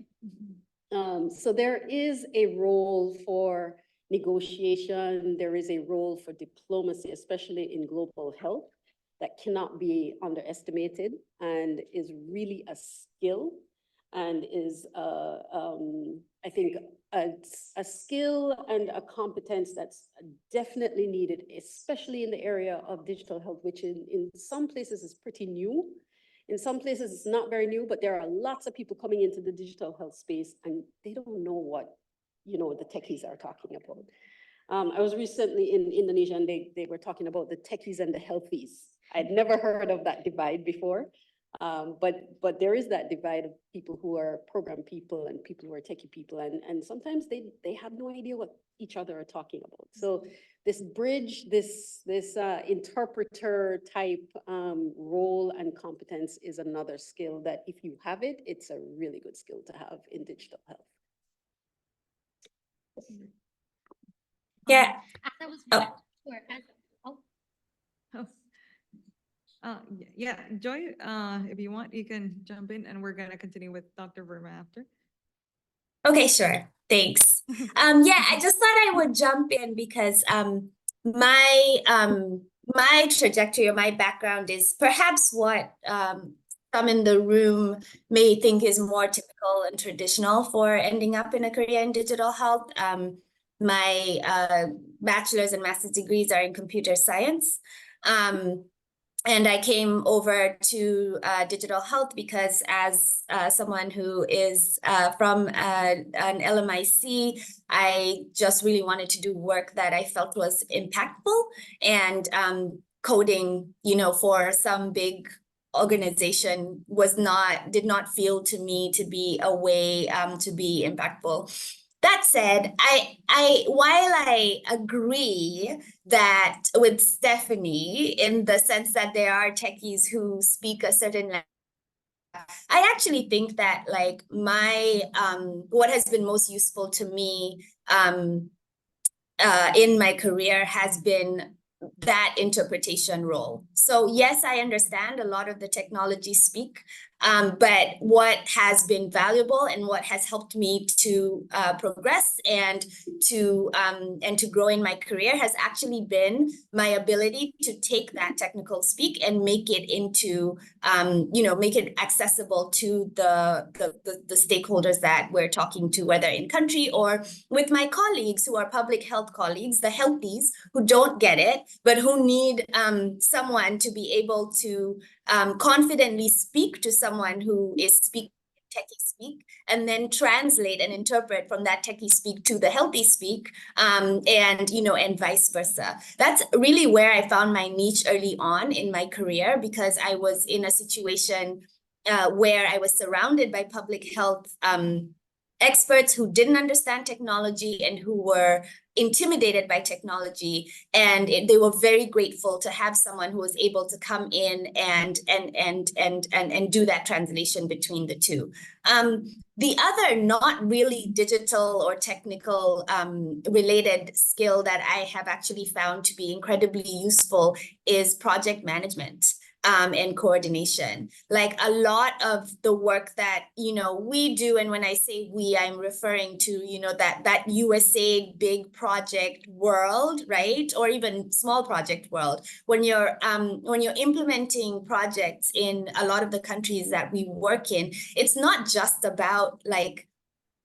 So there is a role for negotiation, there is a role for diplomacy, especially in global health, that cannot be underestimated and is really a skill and is, I think, a skill and a competence that's definitely needed, especially in the area of digital health, which in some places is pretty new. In some places it's not very new, but there are lots of people coming into the digital health space and they don't know what the techies are talking about. I was recently in Indonesia and they were talking about the techies and the healthies. I'd never heard of that divide before, but there is that divide of people who are program people and people who are techie people, and sometimes they have no idea what each other are talking about. So this bridge, this interpreter type role and and competence is another skill that if you have it, it's a really good skill to have in digital health. Yeah. As I was, Oh. sure, oh, Oh. Yeah, Joy, if you want, you can jump in and we're gonna continue with Dr. Verma after. Okay, sure. Thanks. Yeah, I just thought I would jump in because my trajectory or my background is perhaps what some in the room may think is more typical and traditional for ending up in a career in digital health. My bachelor's and master's degrees are in computer science. And I came over to digital health because as someone who is from an LMIC, I just really wanted to do work that I felt was impactful, and coding, for some big organization did not feel to me to be a way to be impactful. That said, while I agree that with Stephanie in the sense that there are techies who speak a certain language, I actually think that like what has been most useful to me in my career has been that interpretation role. So yes, I understand a lot of the technology speak, but what has been valuable and what has helped me to progress and to grow in my career has actually been my ability to take that technical speak and make it into, make it accessible to the stakeholders that we're talking to, whether in country or with my colleagues who are public health colleagues, the healthies who don't get it, but who need someone to be able to confidently speak to someone who is speaking techie speak, and then translate and interpret from that techie speak to the healthy speak, and vice versa. That's really where I found my niche early on in my career, because I was in a situation where I was surrounded by public health experts who didn't understand technology and who were intimidated by technology, and they were very grateful to have someone who was able to come in and do that translation between the two. The other not really digital or technical related skill that I have actually found to be incredibly useful is project management. And coordination. Like a lot of the work that, we do, and when I say we, I'm referring to, that USA big project world, right? Or even small project world. When you're implementing projects in a lot of the countries that we work in, it's not just about like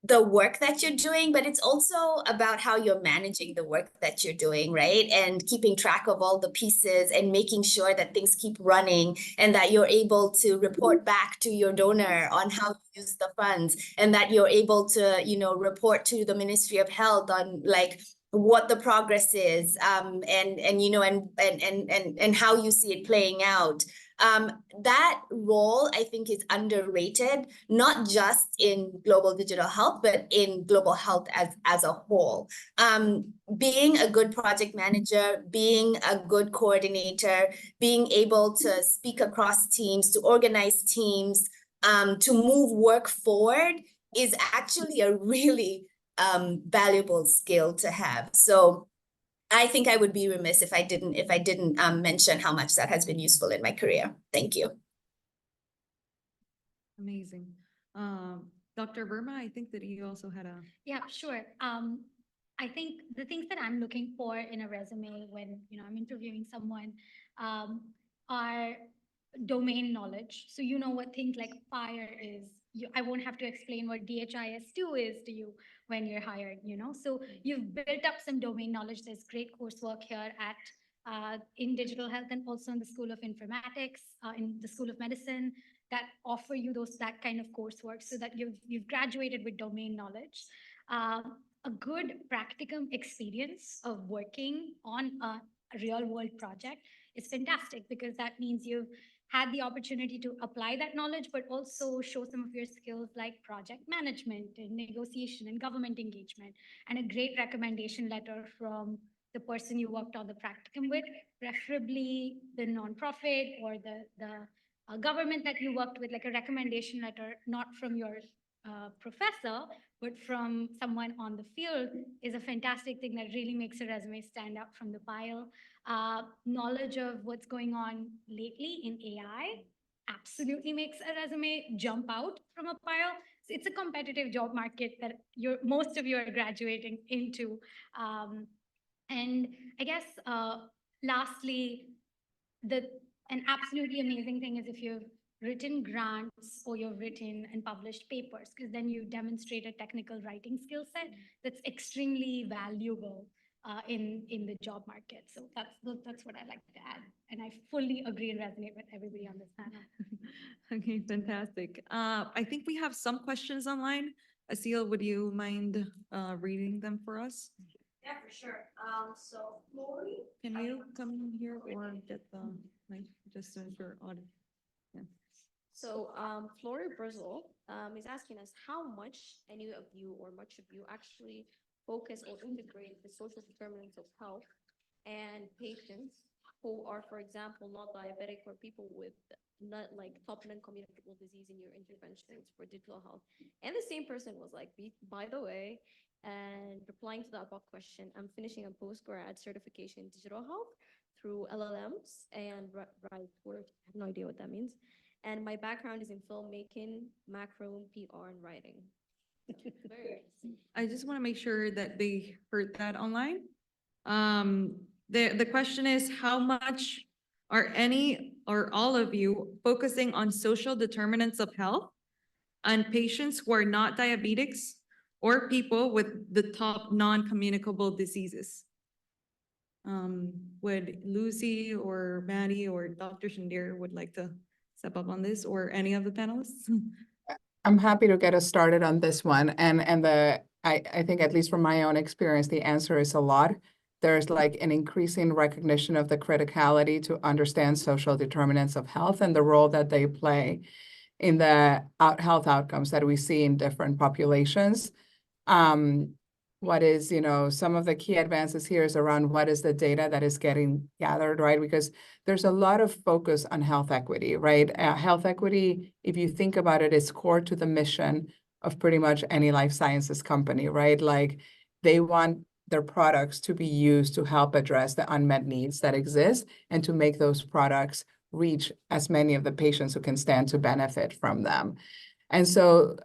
the work that you're doing, but it's also about how you're managing the work that you're doing, right? And keeping track of all the pieces and making sure that things keep running and that you're able to report back to your donor on how you use the funds, and that you're able to, report to the Ministry of Health on like what the progress is, and how you see it playing out. That role, I think, is underrated, not just in global digital health, but in global health as a whole. Being a good project manager, being a good coordinator, being able to speak across teams, to organize teams, to move work forward is actually a really valuable skill to have. So I think I would be remiss if I didn't mention how much that has been useful in my career. Thank you. Amazing. Dr. Verma, I think that you also had a. yeah, sure. I think the things that I'm looking for in a resume when, I'm interviewing someone, are domain knowledge. So you know what things like FHIR is. I won't have to explain what DHIS2 is to you when you're hired, So you've built up some domain knowledge. There's great coursework here at in digital health, and also in the School of Informatics, in the School of Medicine, that offer you that kind of coursework, so that you've graduated with domain knowledge. A good practicum experience of working on a real world project is fantastic, because that means you've had the opportunity to apply that knowledge, but also show some of your skills like project management and negotiation and government engagement, and a great recommendation letter from the person you worked on the practicum with, preferably the nonprofit or the government that you worked with, like a recommendation letter, not from your professor, but from someone on the field, is a fantastic thing that really makes a resume stand out from the pile. Knowledge of what's going on lately in AI absolutely makes a resume jump out from a pile. So it's a competitive job market that most of you are graduating into. And I guess lastly, an absolutely amazing thing is if you've written grants or you've written and published papers, because then you demonstrate a technical writing skill set that's extremely valuable in the job market. So that's what I like to add. And I fully agree and resonate with everybody on this panel. Okay, fantastic. I think we have some questions online. Asil, would you mind reading them for us? Yeah, for sure. So Lori. Can you come here or get the, like, just to ensure audio? Yeah. So Flora Brizzle is asking us how much any of you or much of you actually focus or integrate the social determinants of health and patients who are, for example, not diabetic or people with not like top non-communicable disease in your interventions for digital health. And the same person was like, by the way, and replying to that question, I'm finishing a postgrad certification in digital health through LLMs and right work. I have no idea what that means. And my background is in filmmaking, macro, PR, and writing. Very interesting. I just want to make sure that they heard that online. The question is, how much are any or all of you focusing on social determinants of health and patients who are not diabetics or people with the top non-communicable diseases? Would Lucy or Maddie or Dr. Shandir would like to step up on this, or any of the panelists? I'm happy to get us started on this one. I think at least from my own experience, the answer is a lot. There's like an increasing recognition of the criticality to understand social determinants of health and the role that they play in the health outcomes that we see in different populations. What is, some of the key advances here is around what is the data that is getting gathered, right? Because there's a lot of focus on health equity, right? Health equity, if you think about it, is core to the mission of pretty much any life sciences company, right? Like they want their products to be used to help address the unmet needs that exist and to make those products reach as many of the patients who can stand to benefit from them. And so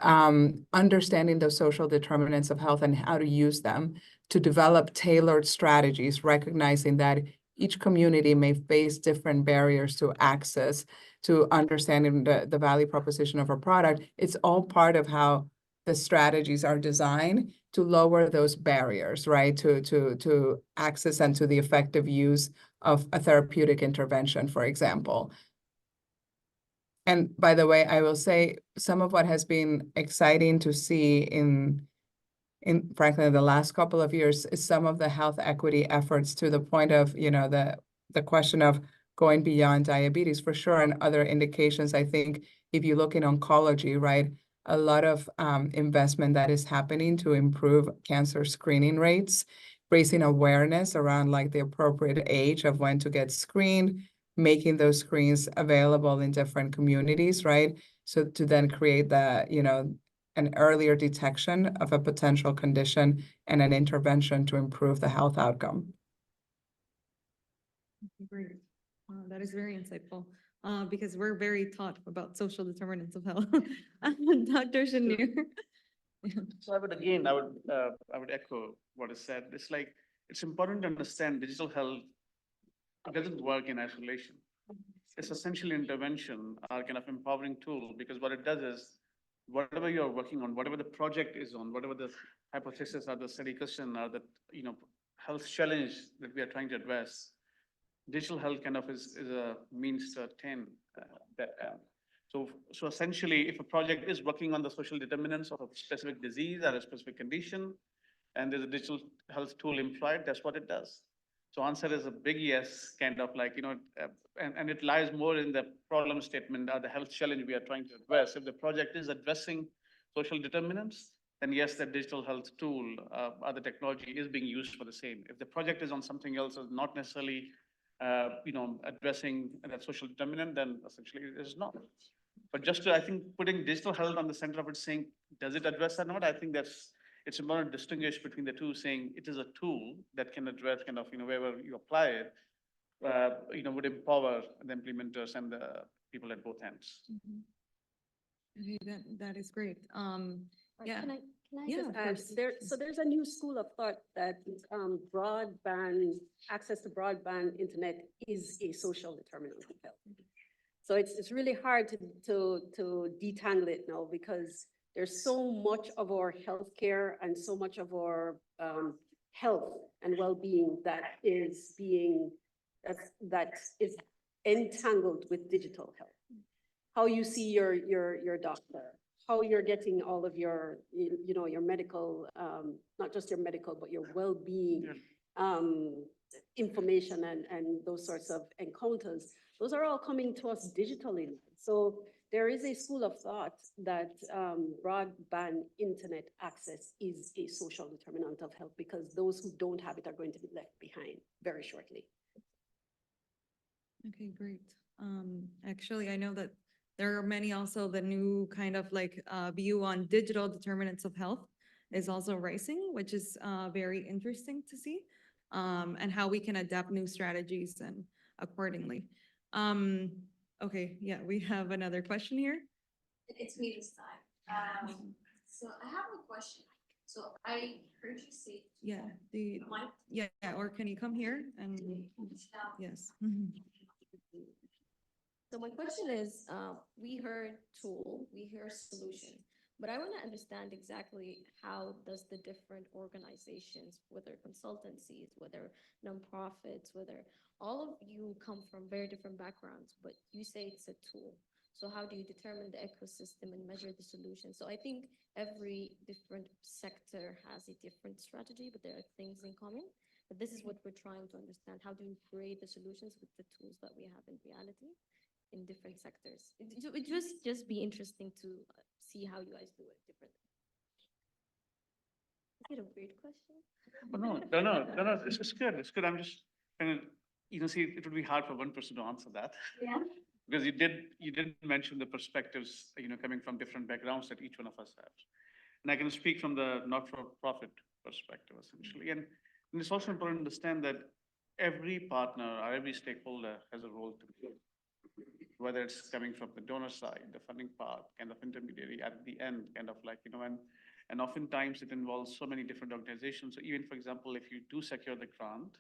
understanding those social determinants of health and how to use them to develop tailored strategies, recognizing that each community may face different barriers to access, to understanding the value proposition of a product, it's all part of how the strategies are designed to lower those barriers, right? To access and to the effective use of a therapeutic intervention, for example. And by the way, I will say some of what has been exciting to see in frankly, the last couple of years is some of the health equity efforts to the point of, the question of going beyond diabetes for sure and other indications. I think if you look in oncology, right, a lot of investment that is happening to improve cancer screening rates, raising awareness around like the appropriate age of when to get screened, making those screens available in different communities, right? So to then create the, an earlier detection of a potential condition and an intervention to improve the health outcome. Great. That is very insightful, because we're very taught about social determinants of health. Dr. Shanir. So I would echo what is said. It's like, it's important to understand digital health doesn't work in isolation. It's essentially intervention, kind of empowering tool, because what it does is, whatever you're working on, whatever the project is on, whatever the hypothesis or the study question or the health challenge that we are trying to address, digital health kind of is a means to attain that. So essentially, if a project is working on the social determinants of a specific disease or a specific condition, and there's a digital health tool employed, that's what it does. So answer is a big yes, kind of like, and it lies more in the problem statement or the health challenge we are trying to address. If the project is addressing social determinants, then yes, the digital health tool or the technology is being used for the same. If the project is on something else, is not necessarily addressing that social determinant, then essentially it is not. But just to, I think, putting digital health on the center of it, saying, does it address that or not? I think it's important to distinguish between the two, saying it is a tool that can address kind of, wherever you apply it, would empower the implementers and the people at both ends. Okay, that is great. Yeah. Can I Yeah, just of add, course. so there's a new school of thought that access to broadband internet is a social determinant of health. So it's really hard to detangle it now because there's so much of our healthcare and so much of our health and well-being that is entangled with digital health. How you see your doctor, how you're getting all of your, your medical, not just your medical, but your well-being information and those sorts of encounters, those are all coming to us digitally. So there is a school of thought that broadband internet access is a social determinant of health because those who don't have it are going to be left behind very shortly. Okay, great. Actually, I know that there are many also the new kind of like view on digital determinants of health is also rising, which is very interesting to see, and how we can adapt new strategies and accordingly. Okay, yeah, we have another question here. It's me this time. So I have a question. So I heard you say. Yeah, Mike? yeah, or can you come here and, yes. So my question is, we heard tool, we hear solution, but I want to understand exactly how does the different organizations, whether consultancies, whether nonprofits, whether all of you come from very different backgrounds, but you say it's a tool. So how do you determine the ecosystem and measure the solution? So I think every different sector has a different strategy, but there are things in common. But this is what we're trying to understand. How do we create the solutions with the tools that we have in reality in different sectors? It would just be interesting to see how you guys do it differently. Is it a weird question? No, it's good. It's good. I'm just kind of, see, it would be hard for one person to answer that. Yeah. Because you did mention the perspectives, coming from different backgrounds that each one of us have. And I can speak from the not-for-profit perspective, essentially. And it's also important to understand that every partner or every stakeholder has a role to play. Whether it's coming from the donor side, the funding part, kind of intermediary at the end, kind of like, and oftentimes it involves so many different organizations. So even, for example, if you do secure the grant,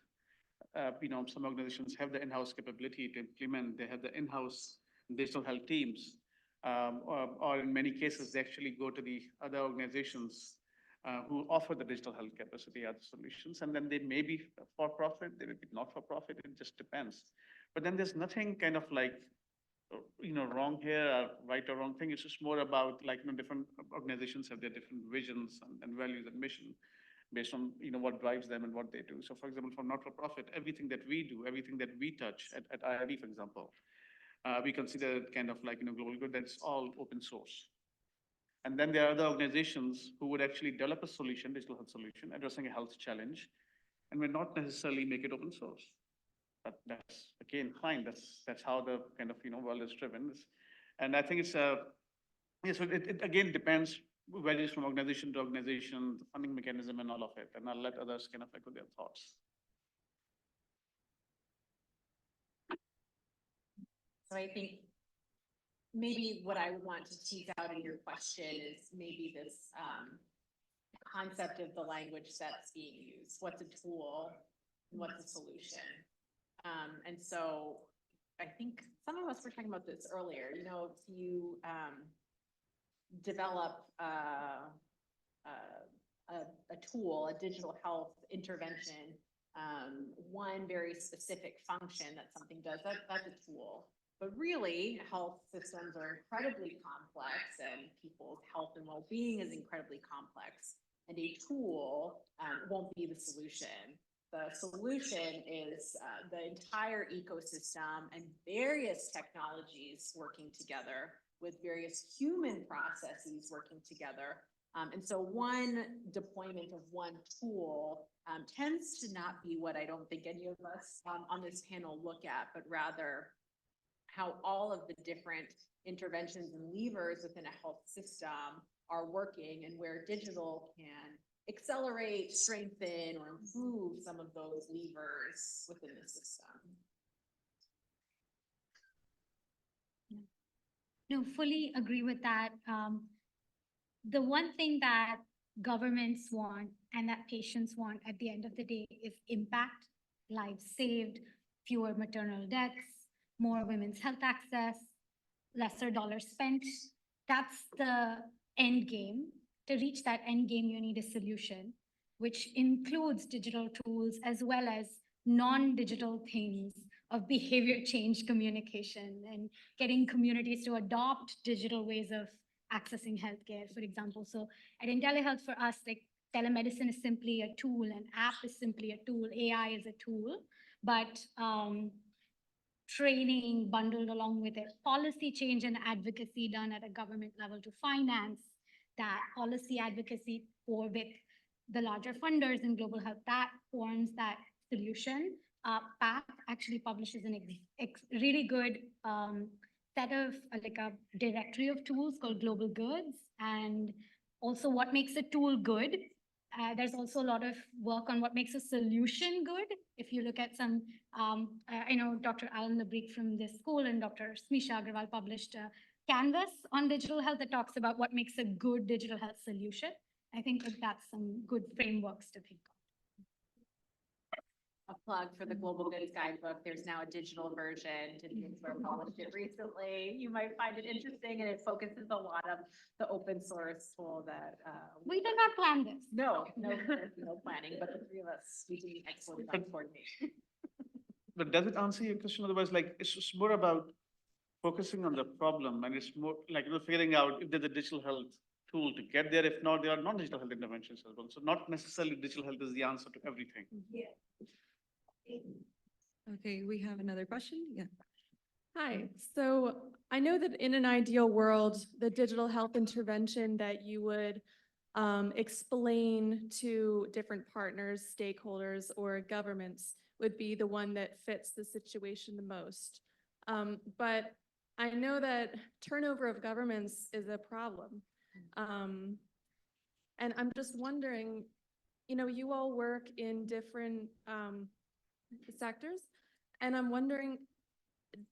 some organizations have the in-house capability to implement. They have the in-house digital health teams, or in many cases, they actually go to the other organizations who offer the digital health capacity as solutions. And then they may be for-profit, they may be not-for-profit, it just depends. But then there's nothing kind of like, wrong here, or right or wrong thing. It's just more about like, different organizations have their different visions and values and mission based on, what drives them and what they do. So for example, for not-for-profit, everything that we do, everything that we touch at IRD, for example, we consider it kind of like, global good, that's all open source. And then there are other organizations who would actually develop a solution, digital health solution, addressing a health challenge, and would not necessarily make it open source. But that's, again, fine. That's how the kind of, world is driven. And I think it's so it again depends, varies from organization to organization, the funding mechanism and all of it. And I'll let others kind of echo their thoughts. So I think maybe what I would want to tease out in your question is maybe this concept of the language that's being used. What's a tool? What's a solution? And so I think some of us were talking about this earlier, if you develop a tool, a digital health intervention, one very specific function that something does, that's a tool. But really, health systems are incredibly complex and people's health and well-being is incredibly complex. And a tool won't be the solution. The solution is the entire ecosystem and various technologies working together with various human processes working together And so one deployment of one tool tends to not be what I don't think any of us on this panel look at, but rather how all of the different interventions and levers within a health system are working and where digital can accelerate, strengthen, or improve some of those levers within the system. No, fully agree with that. The one thing that governments want and that patients want at the end of the day is impact, lives saved, fewer maternal deaths, more women's health access, lesser dollars spent. That's the end game. To reach that end game, you need a solution, which includes digital tools as well as non-digital things of behavior change communication and getting communities to adopt digital ways of accessing healthcare, for example. So at IntelliHealth, for us, like telemedicine is simply a tool, an app is simply a tool, AI is a tool, but training bundled along with it, policy change and advocacy done at a government level to finance that policy advocacy for with the larger funders in global health, that forms that solution. PAC actually publishes an really good set of like a directory of tools called Global Goods, and also what makes a tool good. There's also a lot of work on what makes a solution good. If you look at some, I know Dr. Alan Labrik from this school and Dr. Smisha Agrawal published a canvas on digital health that talks about what makes a good digital health solution. I think that that's some good frameworks to think of. A plug for the Global Goods Guidebook. There's now a digital version. Digital published it recently. You might find it interesting, and it focuses a lot of the open source tool that We did not plan this. no planning, but the three of us, we do excellent job coordination. But does it answer your question? Otherwise, like, it's just more about focusing on the problem, and it's more like, figuring out if there's a digital health tool to get there. If not, there are non-digital health interventions as well. So not necessarily digital health is the answer to everything. Okay, we have another question. Yeah. Hi, so I know that in an ideal world, the digital health intervention that you would explain to different partners, stakeholders, or governments would be the one that fits the situation the most. But I know that turnover of governments is a problem. And I'm just wondering, you all work in different sectors, and I'm wondering,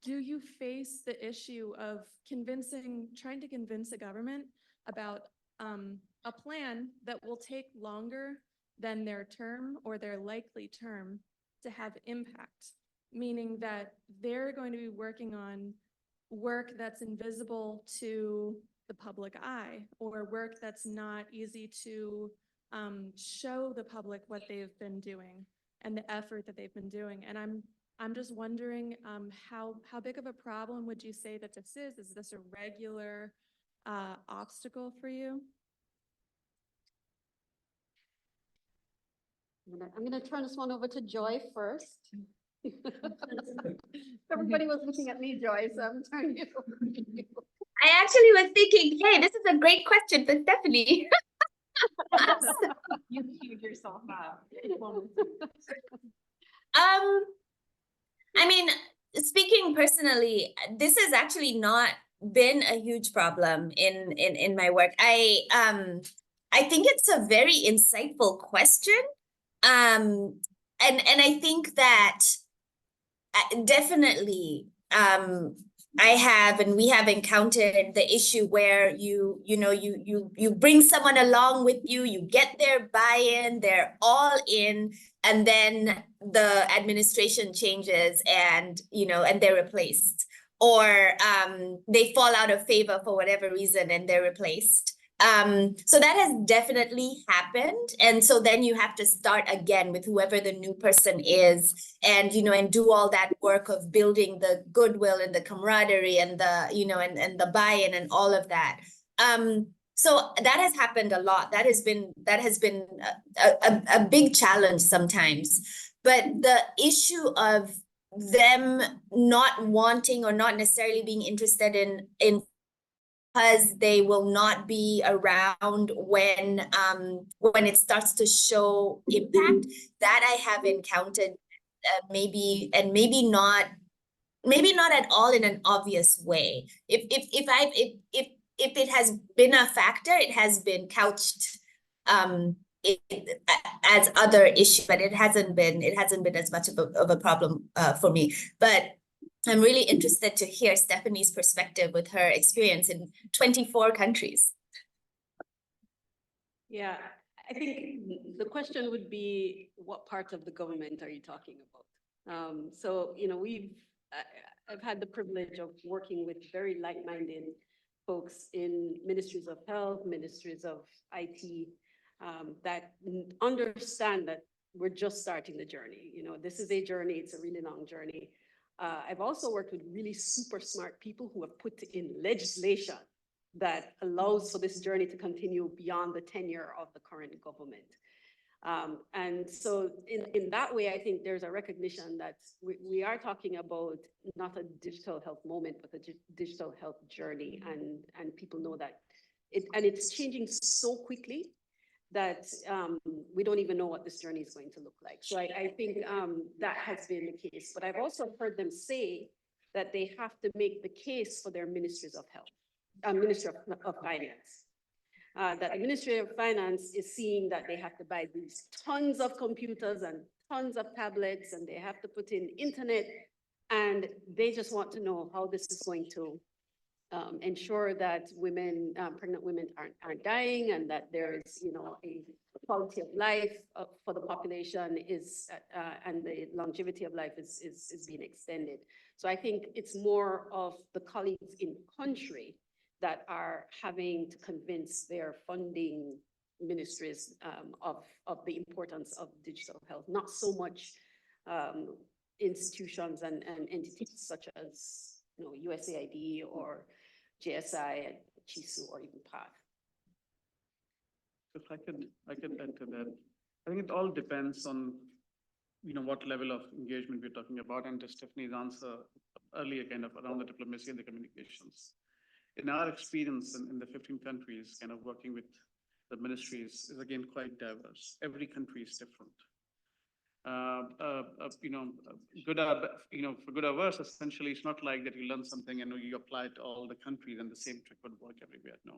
do you face the issue of trying to convince a government about a plan that will take longer than their term or their likely term to have impact? Meaning that they're going to be working on work that's invisible to the public eye, or work that's not easy to show the public what they've been doing and the effort that they've been doing. And I'm just wondering, how big of a problem would you say that this is? Is this a regular obstacle for you? I'm gonna turn this one over to Joy first. Everybody was looking at me, Joy, so I'm turning it over to you. I actually was thinking, hey, this is a great question for Stephanie. You queued yourself up. I mean, speaking personally, this has actually not been a huge problem in my work. I think it's a very insightful question. And I think that definitely I have, and we have encountered the issue where you bring someone along with you, you get their buy-in, they're all in, and then the administration changes and they're replaced, or they fall out of favor for whatever reason and they're replaced. So that has definitely happened. And so then you have to start again with whoever the new person is, and, and do all that work of building the goodwill and the camaraderie and the, and the buy-in and all of that. So that has happened a lot. That has been a big challenge sometimes. But the issue of them not wanting or not necessarily being interested in because they will not be around when it starts to show impact. That I have encountered maybe not at all in an obvious way. If it has been a factor, it has been couched as other issue, but it hasn't been as much of a problem for me. But I'm really interested to hear Stephanie's perspective with her experience in 24 countries. Yeah, I think the question would be, what part of the government are you talking about? So, you know, I've had the privilege of working with very like-minded folks in ministries of health, ministries of IT, that understand that we're just starting the journey. You know, this is a journey, it's a really long journey. I've also worked with really super smart people who have put in legislation that allows for this journey to continue beyond the tenure of the current government. And so in that way, I think there's a recognition that we are talking about not a digital health moment, but a digital health journey. And people know that it's changing so quickly that we don't even know what this journey is going to look like. So I think that has been the case. But I've also heard them say that they have to make the case for their ministries of health, Ministry of Finance. That the Ministry of Finance is seeing that they have to buy these tons of computers and tons of tablets, and they have to put in internet, and they just want to know how this is going to ensure that women, pregnant women aren't dying, and that there is, you know, a quality of life for the population is, and the longevity of life is being extended. So I think it's more of the colleagues in country that are having to convince their funding ministries of the importance of digital health, not so much institutions and entities such as, you know, USAID or JSI, CHISU, or even PATH. If I could add to that, I think it all depends on, you know, what level of engagement we're talking about, and to Stephanie's answer earlier, kind of around the diplomacy and the communications. In our experience in the 15 countries, kind of working with the ministries is again quite diverse. Every country is different. You know, for good or worse, essentially, it's not like that you learn something and you apply it to all the countries and the same trick would work everywhere. No.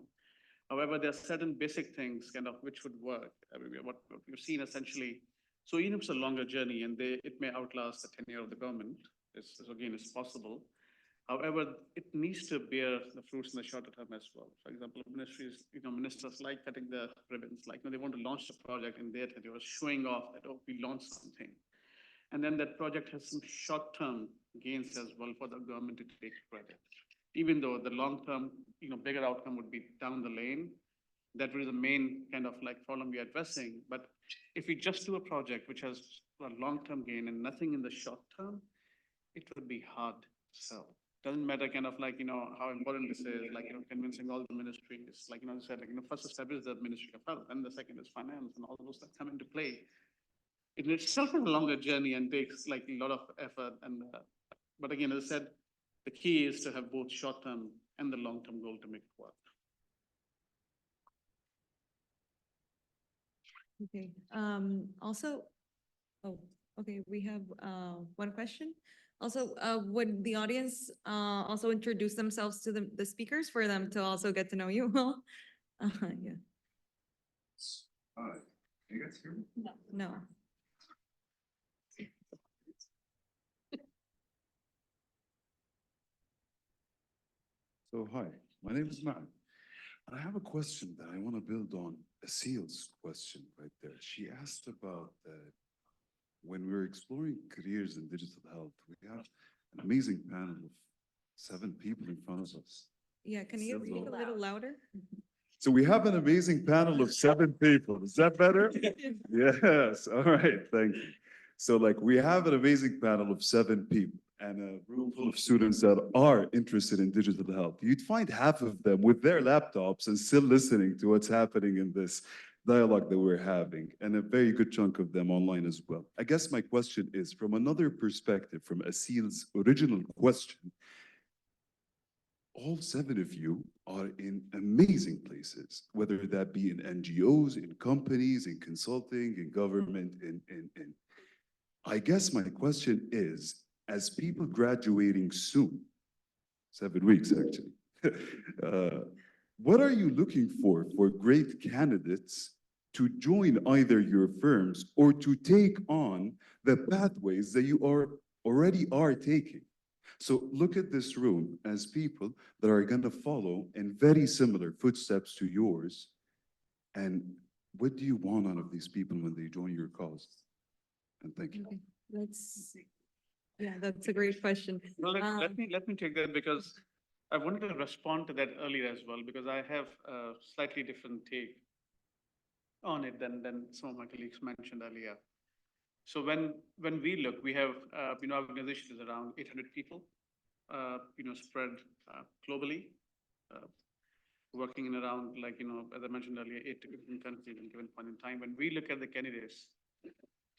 However, there are certain basic things kind of which would work everywhere. What we've seen essentially, so even if it's a longer journey and it may outlast the tenure of the government, again, it's possible. However, it needs to bear the fruits in the shorter term as well. For example, ministries, you know, ministers like cutting the ribbons, like, you know, they want to launch a project in their tenure, showing off that, oh, we launched something. And then that project has some short-term gains as well for the government to take credit. Even though the long-term, you know, bigger outcome would be down the lane, that was the main kind of like problem we are addressing. But if we just do a project which has a long-term gain and nothing in the short term, it would be hard to sell. Doesn't matter kind of like, you know, how important this is, like, you know, convincing all the ministries, like, you know, I said, like, you know, first step is the Ministry of Health, and the second is finance, and all those that come into play. It itself is a longer journey and takes like a lot of effort. And but again, as I said, the key is to have both short-term and the long-term goal to make it work. Okay, also, oh, okay, we have one question. Also, would the audience also introduce themselves to the speakers for them to also get to know you? Yeah. Hi, can you guys hear me? No. So hi, my name is Matt. And I have a question that I want to build on Asil's question right there. She asked about when we were exploring careers in digital health, we have an amazing panel of 7 people in front of us. Yeah, can you speak a little louder? So we have an amazing panel of 7 people. Is that better? Yes, all right, thank you. So like we have an amazing panel of 7 people and a room full of students that are interested in digital health. You'd find half of them with their laptops and still listening to what's happening in this dialogue that we're having, and a very good chunk of them online as well. I guess my question is, from another perspective, from Asil's original question, all 7 of you are in amazing places, whether that be in NGOs, in companies, in consulting, in government, in. I guess my question is, as people graduating soon, 7 weeks actually, what are you looking for great candidates to join either your firms or to take on the pathways that you already are taking? So look at this room as people that are going to follow in very similar footsteps to yours. And what do you want out of these people when they join your cause? And thank you. Okay, that's a great question. Well, Um, let me take that because I wanted to respond to that earlier as well, because I have a slightly different take on it than some of my colleagues mentioned earlier. So when we look, we have, organizations around 800 people, spread globally, working in around, as I mentioned earlier, 8 different countries at a given point in time. When we look at the candidates,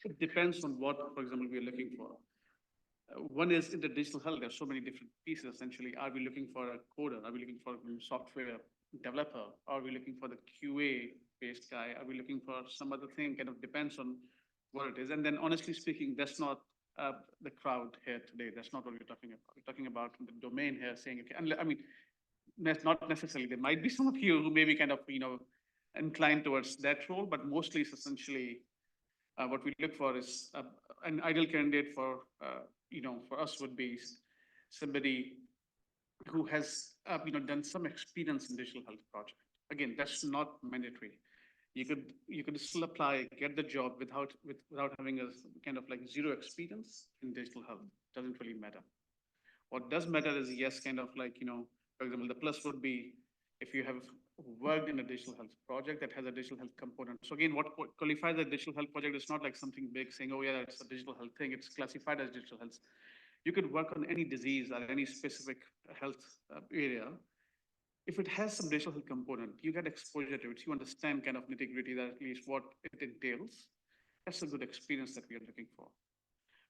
it depends on what, for example, we are looking for. One is in the digital health, there's so many different pieces essentially. Are we looking for a coder? Are we looking for a software developer? Are we looking for the QA-based guy? Are we looking for some other thing? Kind of depends on what it is. And then honestly speaking, that's not the crowd here today. That's not what we're talking about. We're talking about the domain here saying, okay, and I mean, not necessarily. There might be some of you who may be kind of, inclined towards that role, but mostly it's essentially what we look for is an ideal candidate for, for us would be somebody who has, done some experience in digital health project. Again, that's not mandatory. You could still apply, get the job without having a kind of like zero experience in digital health. Doesn't really matter. What does matter is, yes, kind of like, for example, the plus would be if you have worked in a digital health project that has a digital health component. So again, what qualifies a digital health project is not like something big saying, oh yeah, that's a digital health thing. It's classified as digital health. You could work on any disease or any specific health area. If it has some digital health component, you get exposure to it. You understand kind of nitty-gritty, that at least what it entails. That's a good experience that we are looking for.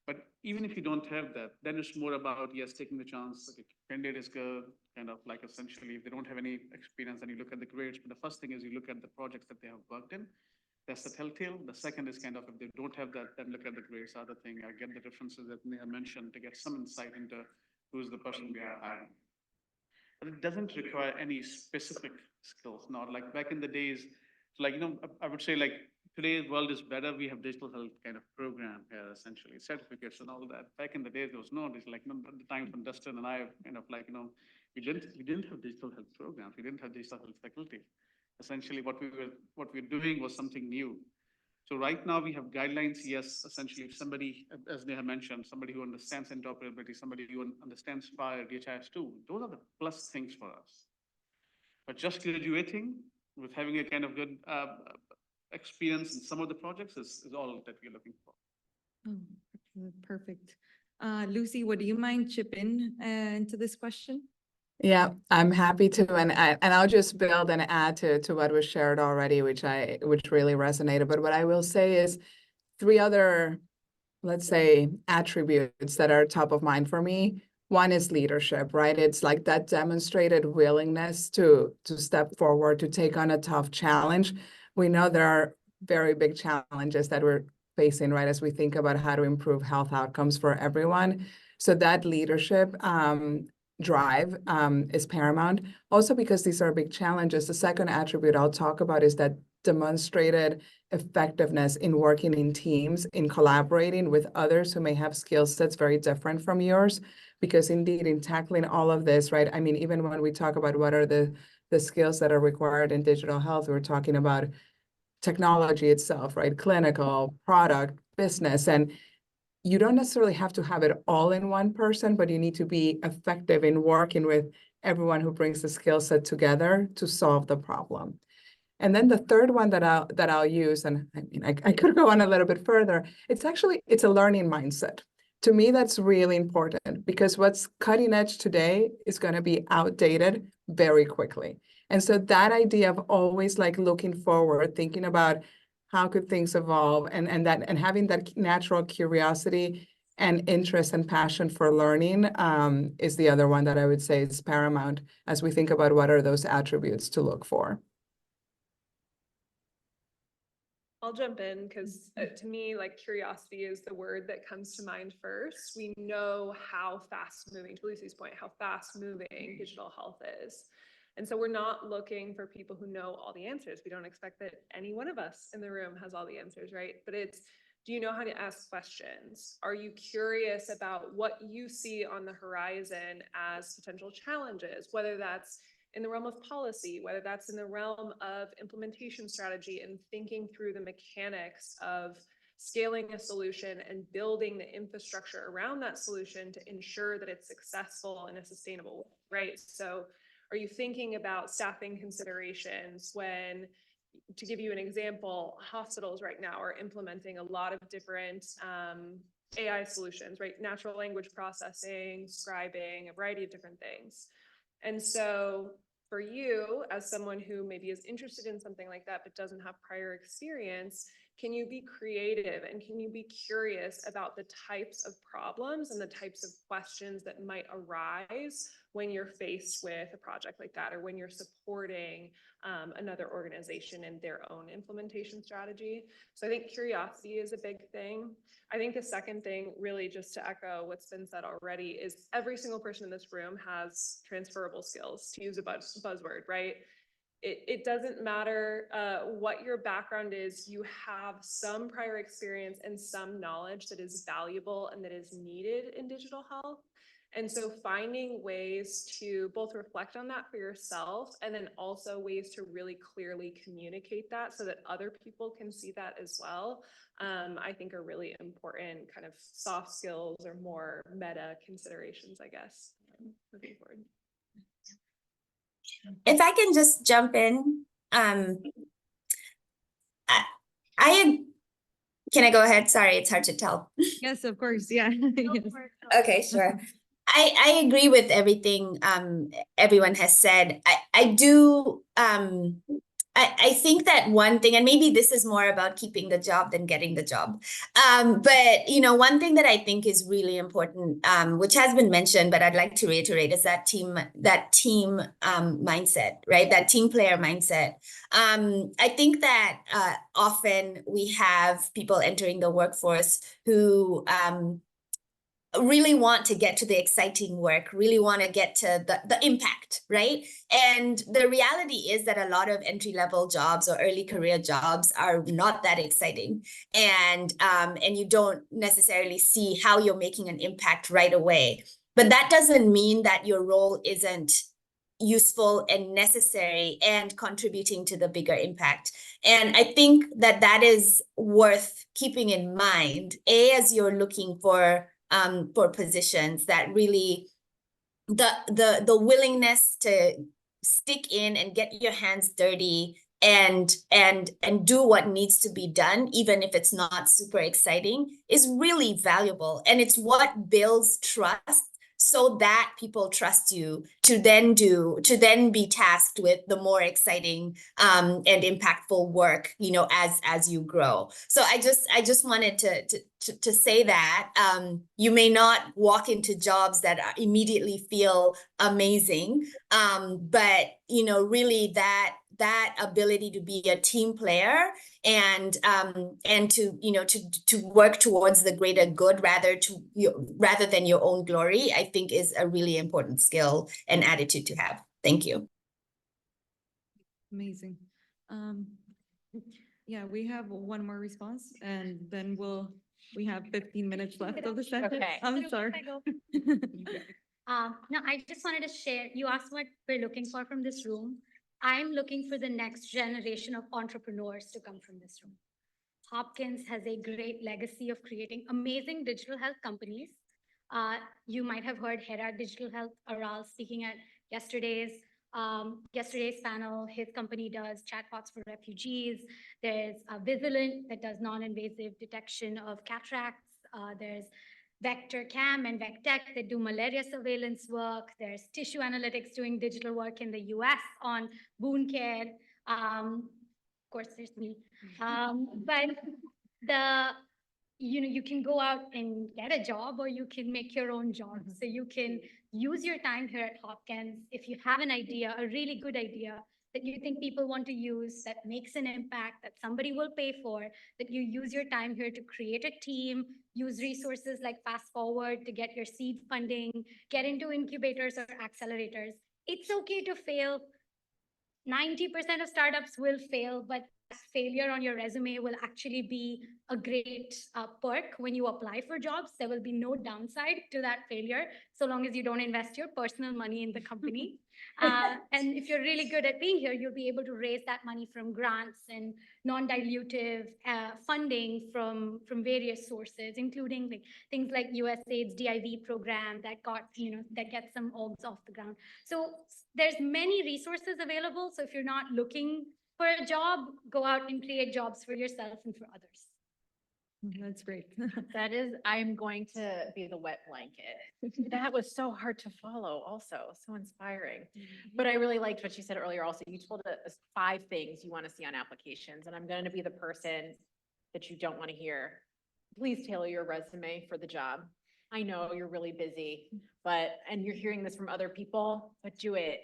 But even if you don't have that, then it's more about, yes, taking the chance. Okay, candidate is good, kind of like essentially, if they don't have any experience, then you look at the grades. But the first thing is you look at the projects that they have worked in. That's the telltale. The second is kind of, if they don't have that, then look at the grades. Other thing, I get the differences that Neha mentioned to get some insight into who's the person we are hiring. But it doesn't require any specific skills. Not like back in the days, like, I would say like today's world is better. We have digital health kind of program here, essentially certificates and all that. Back in the days, there was no, it's like at the time when Dustin and I kind of like, we didn't have digital health programs. We didn't have digital health faculty. Essentially what we're doing was something new. So right now we have guidelines. Yes, essentially if somebody, as Neha mentioned, somebody who understands interoperability, somebody who understands FHIR, DHIS2, those are the plus things for us. But just graduating with having a kind of good experience in some of the projects is all that we're looking for. Oh, perfect. Lucy, would you mind chip in into this question? Yeah, I'm happy to, and I'll just build and add to what was shared already, which really resonated. But what I will say is 3 other, let's say, attributes that are top of mind for me. One is leadership, right? It's like that demonstrated willingness to step forward, to take on a tough challenge. We know there are very big challenges that we're facing, right, as we think about how to improve health outcomes for everyone. So that leadership drive is paramount. Also, because these are big challenges, the second attribute I'll talk about is that demonstrated effectiveness in working in teams, in collaborating with others who may have skill sets very different from yours. Because indeed, in tackling all of this, right, I mean, even when we talk about what are the skills that are required in digital health, we're talking about technology itself, right, clinical, product, business, and you don't necessarily have to have it all in one person, but you need to be effective in working with everyone who brings the skill set together to solve the problem. And then the third one that I'll use, and I mean, I could go on a little bit further. It's a learning mindset. To me, that's really important because what's cutting edge today is going to be outdated very quickly. And so that idea of always like looking forward, thinking about how could things evolve and having that natural curiosity and interest and passion for learning is the other one that I would say is paramount as we think about what are those attributes to look for. I'll jump in because to me, like curiosity is the word that comes to mind first. We know how fast moving, to Lucy's point, how fast moving digital health is. And so we're not looking for people who know all the answers. We don't expect that any one of us in the room has all the answers, right? But it's, do you know how to ask questions? Are you curious about what you see on the horizon as potential challenges, whether that's in the realm of policy, whether that's in the realm of implementation strategy and thinking through the mechanics of scaling a solution and building the infrastructure around that solution to ensure that it's successful in a sustainable way, right? So are you thinking about staffing considerations when, to give you an example, hospitals right now are implementing a lot of different AI solutions, right? Natural language processing, scribing, a variety of different things. And so for you, as someone who maybe is interested in something like that, but doesn't have prior experience, can you be creative and can you be curious about the types of problems and the types of questions that might arise when you're faced with a project like that, or when you're supporting another organization in their own implementation strategy? So I think curiosity is a big thing. I think the second thing, really just to echo what's been said already, is every single person in this room has transferable skills, to use a buzzword, right? It doesn't matter what your background is, you have some prior experience and some knowledge that is valuable and that is needed in digital health. And so finding ways to both reflect on that for yourself and then also ways to really clearly communicate that so that other people can see that as well, I think are really important kind of soft skills or more meta considerations, I guess, moving forward. If I can just jump in, can I go ahead? Sorry, it's hard to tell. Yes, of course, yeah. Yes. Okay, sure. I agree with everything everyone has said. I think that one thing, and maybe this is more about keeping the job than getting the job. But one thing that I think is really important, which has been mentioned, but I'd like to reiterate, is that team mindset, right? That team player mindset. I think that often we have people entering the workforce who really want to get to the exciting work, really want to get to the impact, right? And the reality is that a lot of entry-level jobs or early career jobs are not that exciting. And you don't necessarily see how you're making an impact right away. But that doesn't mean that your role isn't useful and necessary and contributing to the bigger impact. And I think that is worth keeping in mind, as you're looking for positions, that really the willingness to stick in and get your hands dirty and do what needs to be done, even if it's not super exciting, is really valuable. And it's what builds trust, so that people trust you to then be tasked with the more exciting and impactful work, as you grow. So I just wanted to say that you may not walk into jobs that immediately feel amazing, but really that ability to be a team player and to work towards the greater good rather than your own glory, I think is a really important skill and attitude to have. Thank you. Amazing. Yeah, we have one more response and then we have 15 minutes left of the session. Okay. I'm sorry. No, I just wanted to share, you asked what we're looking for from this room. I'm looking for the next generation of entrepreneurs to come from this room. Hopkins has a great legacy of creating amazing digital health companies. You might have heard Hera Digital Health, Aral, speaking at yesterday's panel. His company does chatbots for refugees. There's Vigilant that does non-invasive detection of cataracts. There's Vector Cam and VecTech that do malaria surveillance work. There's Tissue Analytics doing digital work in the US on wound care. Of course, there's me. But you can go out and get a job or you can make your own job. So you can use your time here at Hopkins. If you have an idea, a really good idea that you think people want to use, that makes an impact, that somebody will pay for, that you use your time here to create a team, use resources like Fast Forward to get your seed funding, get into incubators or accelerators. It's okay to fail. 90% of startups will fail, but failure on your resume will actually be a great perk when you apply for jobs. There will be no downside to that failure, so long as you don't invest your personal money in the company. And if you're really good at being here, you'll be able to raise that money from grants and non-dilutive funding from various sources, including like things like USAID's DIV program that got, that gets some orgs off the ground. So there's many resources available. So if you're not looking for a job, go out and create jobs for yourself and for others. That's great. That is, I'm going to be the wet blanket. That was so hard to follow also, so inspiring. But I really liked what you said earlier also. You told us 5 things you want to see on applications, and I'm going to be the person that you don't want to hear. Please tailor your resume for the job. I know you're really busy, and you're hearing this from other people, but do it.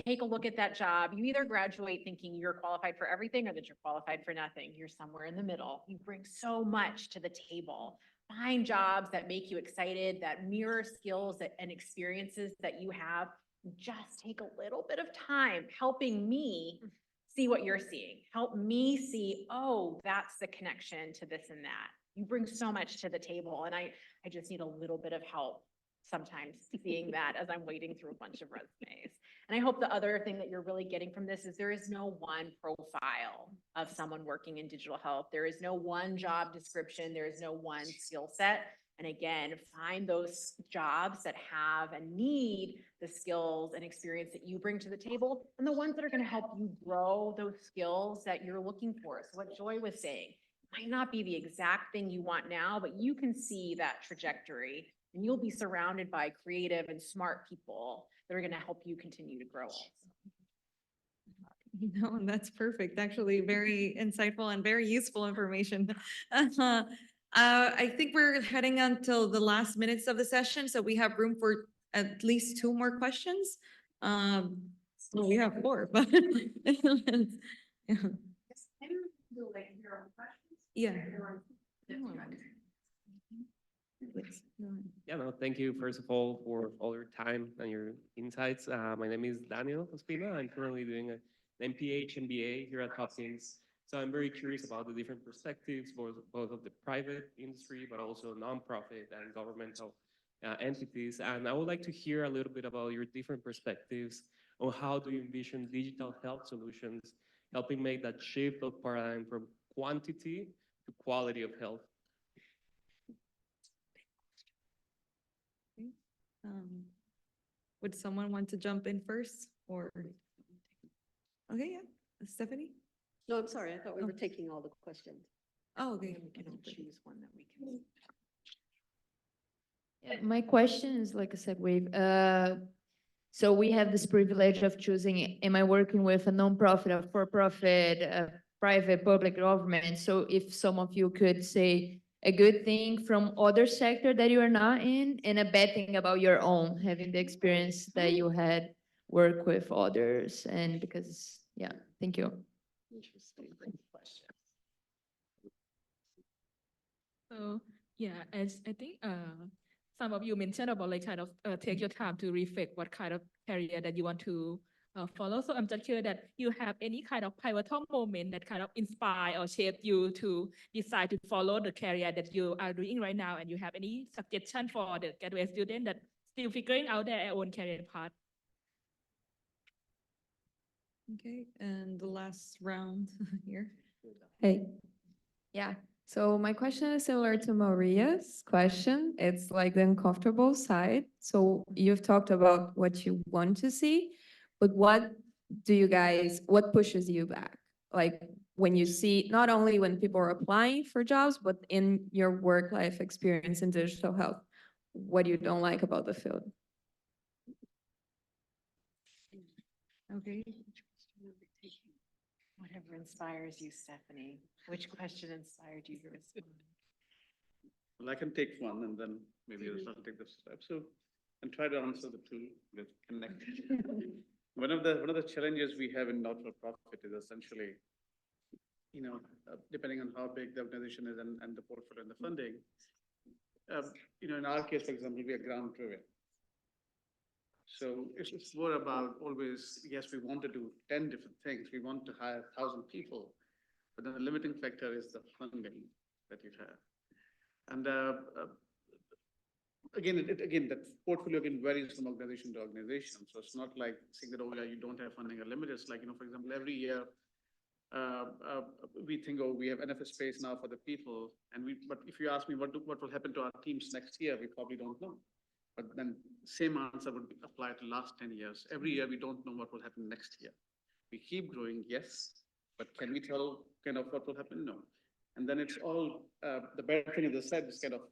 Take a look at that job. You either graduate thinking you're qualified for everything or that you're qualified for nothing. You're somewhere in the middle. You bring so much to the table. Find jobs that make you excited, that mirror skills and experiences that you have. Just take a little bit of time helping me see what you're seeing. Help me see, oh, that's the connection to this and that. You bring so much to the table, and I just need a little bit of help sometimes seeing that as I'm wading through a bunch of resumes. And I hope the other thing that you're really getting from this is there is no one profile of someone working in digital health. There is no one job description. There is no one skill set. And again, find those jobs that have and need the skills and experience that you bring to the table, and the ones that are going to help you grow those skills that you're looking for. So what Joy was saying, might not be the exact thing you want now, but you can see that trajectory, and you'll be surrounded by creative and smart people that are going to help you continue to grow. No, that's perfect. Actually, very insightful and very useful information. I think we're heading until the last minutes of the session, so we have room for at least 2 more questions. Well, we have 4, but yeah. Yeah, no, thank you, first of all, for all your time and your insights. My name is Daniel Ospina. I'm currently doing an MPH MBA here at Hopkins. So I'm very curious about the different perspectives, both of the private industry, but also nonprofit and governmental entities. And I would like to hear a little bit about your different perspectives on how do you envision digital health solutions helping make that shift of paradigm from quantity to quality of health. Would someone want to jump in first, or? Okay, yeah, Stephanie? No, I'm sorry. I thought we were taking all the questions. Oh, okay. We can choose one that we can. Yeah, my question is like a segue. So we have this privilege of choosing, am I working with a nonprofit, a for-profit, private, public, government? So if some of you could say a good thing from other sector that you are not in, and a bad thing about your own, having the experience that you had work with others, and because, yeah, thank you. Interesting question. So yeah, as I think some of you mentioned about like kind of take your time to reflect what kind of career that you want to follow. So I'm just curious that you have any kind of pivotal moment that kind of inspire or shape you to decide to follow the career that you are doing right now, and you have any suggestion for the graduate student that still figuring out their own career path? Okay, and the last round here. Hey, yeah. So my question is similar to Maria's question. It's like the uncomfortable side. So you've talked about what you want to see, but what pushes you back? Like when you see, not only when people are applying for jobs, but in your work life experience in digital health, what you don't like about the field? Okay. Whatever inspires you, Stephanie. Which question inspired you to respond? Well, I can take one and then maybe others will take the step. So, and try to answer the two that connected. One of the challenges we have in not-for-profit is essentially, depending on how big the organization is and the portfolio and the funding, in our case, for example, we are grant-driven. So it's more about always, yes, we want to do 10 different things. We want to hire 1,000 people, but then the limiting factor is the funding that you have. And again, that portfolio again varies from organization to organization. So it's not like saying that, oh, yeah, you don't have funding or limited. It's like, for example, every year, we think, oh, we have enough space now for the people. But if you ask me what will happen to our teams next year, we probably don't know. But then same answer would apply to last 10 years. Every year, we don't know what will happen next year. We keep growing, yes, but can we tell kind of what will happen? No. And then it's all, the better thing, as I said, is kind of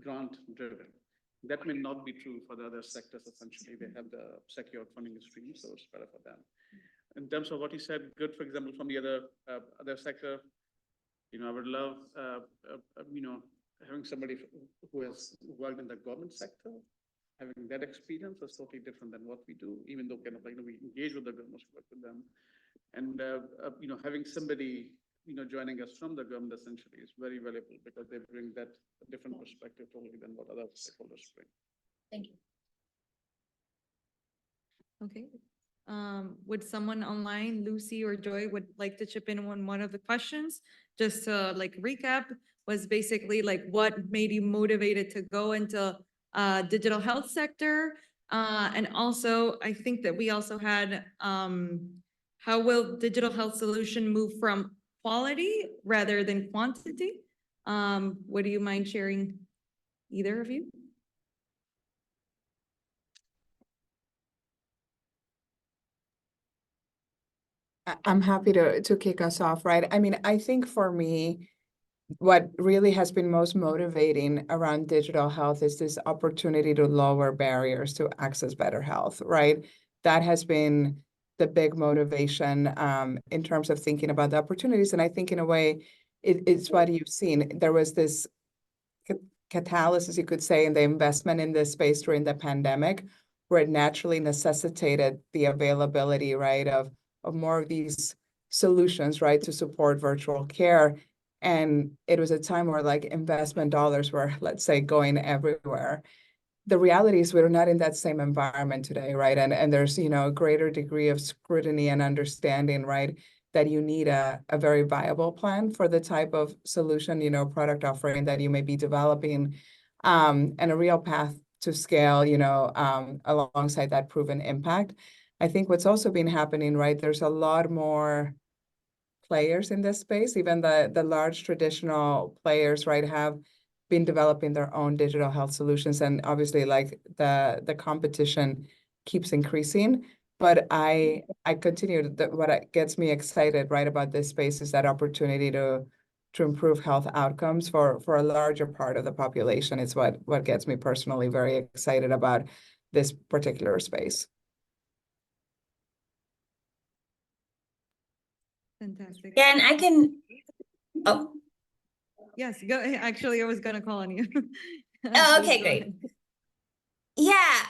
grant driven. That may not be true for the other sectors. Essentially, they have the secured funding stream, so it's better for them. In terms of what you said, good, for example, from the other sector, I would love, having somebody who has worked in the government sector, having that experience is totally different than what we do, even though kind of like, we engage with the government, work with them. And, having somebody, joining us from the government essentially is very valuable because they bring that different perspective totally than what other stakeholders bring. Thank you. Okay. Would someone online, Lucy or Joy, would like to chip in on one of the questions? Just to recap, was basically what made you motivated to go into digital health sector? And also, I think that we also had, how will digital health solution move from quality rather than quantity? Would you mind sharing, either of you? I'm happy to kick us off, right? I mean, I think for me, what really has been most motivating around digital health is this opportunity to lower barriers to access better health, right? That has been the big motivation in terms of thinking about the opportunities. And I think in a way, it's what you've seen. There was this catalysis, you could say, in the investment in this space during the pandemic, where it naturally necessitated the availability, right, of more of these solutions, right, to support virtual care. And it was a time where investment dollars were, let's say, going everywhere. The reality is we're not in that same environment today, right? And there's, a greater degree of scrutiny and understanding, right, that you need a very viable plan for the type of solution, product offering that you may be developing, and a real path to scale, alongside that proven impact. I think what's also been happening, right, there's a lot more players in this space. Even the large traditional players, right, have been developing their own digital health solutions. And obviously, the competition keeps increasing. But I continue, what gets me excited, right, about this space is that opportunity to improve health outcomes for a larger part of the population. It's what gets me personally very excited about this particular space. Fantastic. Yeah, and I can, oh. Yes, go ahead. Actually, I was gonna call on you. Oh, Please okay, go great. ahead. Yeah,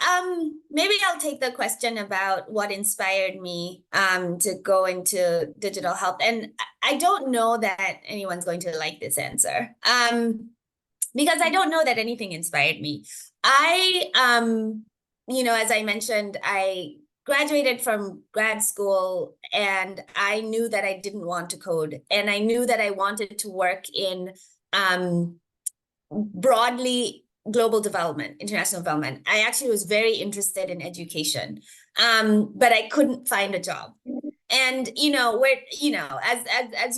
maybe I'll take the question about what inspired me to go into digital health. And I don't know that anyone's going to like this answer. Because I don't know that anything inspired me. As I mentioned, I graduated from grad school and I knew that I didn't want to code, and I knew that I wanted to work in broadly global development, international development. I actually was very interested in education, but I couldn't find a job. And as you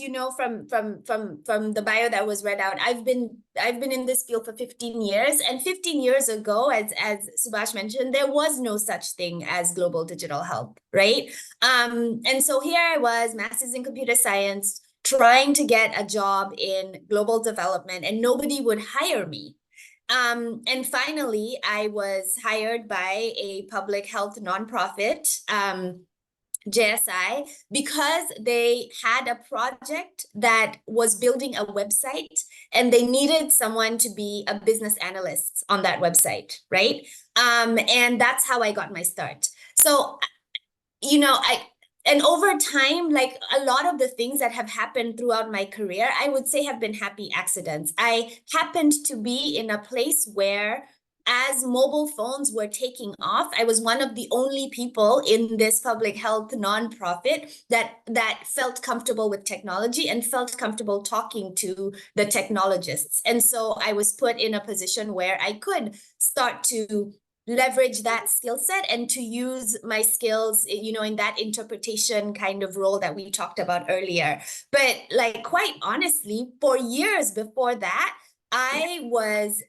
know from the bio that was read out, I've been in this field for 15 years, and 15 years ago, as Subhash mentioned, there was no such thing as global digital health, right? And so here I was, master's in computer science, trying to get a job in global development, and nobody would hire me. And finally, I was hired by a public health nonprofit JSI because they had a project that was building a website and they needed someone to be a business analyst on that website, right? And that's how I got my start. So, you know, and over time, like a lot of the things that have happened throughout my career, I would say have been happy accidents. I happened to be in a place where as mobile phones were taking off, I was one of the only people in this public health nonprofit that felt comfortable with technology and felt comfortable talking to the technologists. And so I was put in a position where I could start to leverage that skill set and to use my skills, you know, in that interpretation kind of role that we talked about earlier. But like, quite honestly, for years before that, I was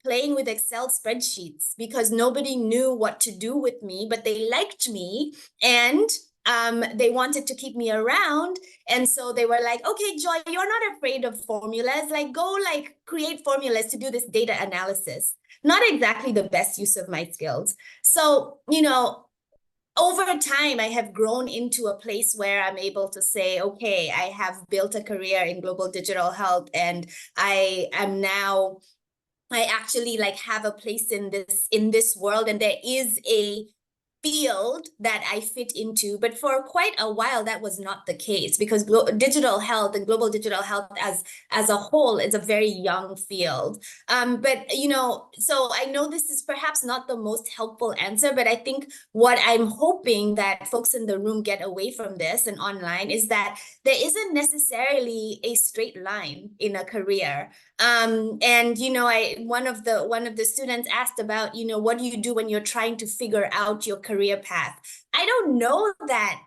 playing with Excel spreadsheets because nobody knew what to do with me, but they liked me and they wanted to keep me around. And so they were like, okay, Joy, you're not afraid of formulas. Like, go like create formulas to do this data analysis. Not exactly the best use of my skills. So, you know, over time, I have grown into a place where I'm able to say, okay, I have built a career in global digital health and I actually like have a place in this world, and there is a field that I fit into. But for quite a while, that was not the case because digital health and global digital health as a whole is a very young field. But, you know, so I know this is perhaps not the most helpful answer, but I think what I'm hoping that folks in the room get away from this and online is that there isn't necessarily a straight line in a career. And, you know, one of the students asked about, you know, what do you do when you're trying to figure out your career path? I don't know that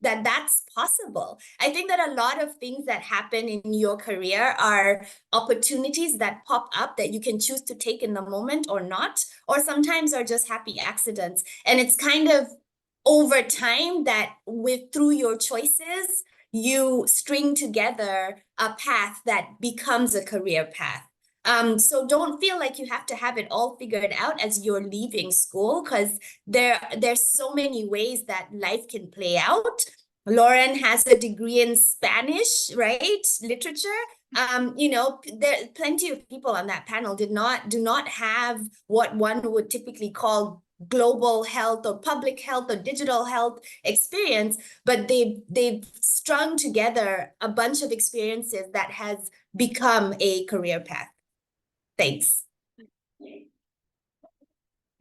that's possible. I think that a lot of things that happen in your career are opportunities that pop up that you can choose to take in the moment or not, or sometimes are just happy accidents. And it's kind of over time that through your choices, you string together a path that becomes a career path. So don't feel like you have to have it all figured out as you're leaving school, because there's so many ways that life can play out. Lauren has a degree in Spanish, right? Literature. You know, there plenty of people on that panel do not have what one would typically call global health or public health or digital health experience, but they've strung together a bunch of experiences that has become a career path. Thanks.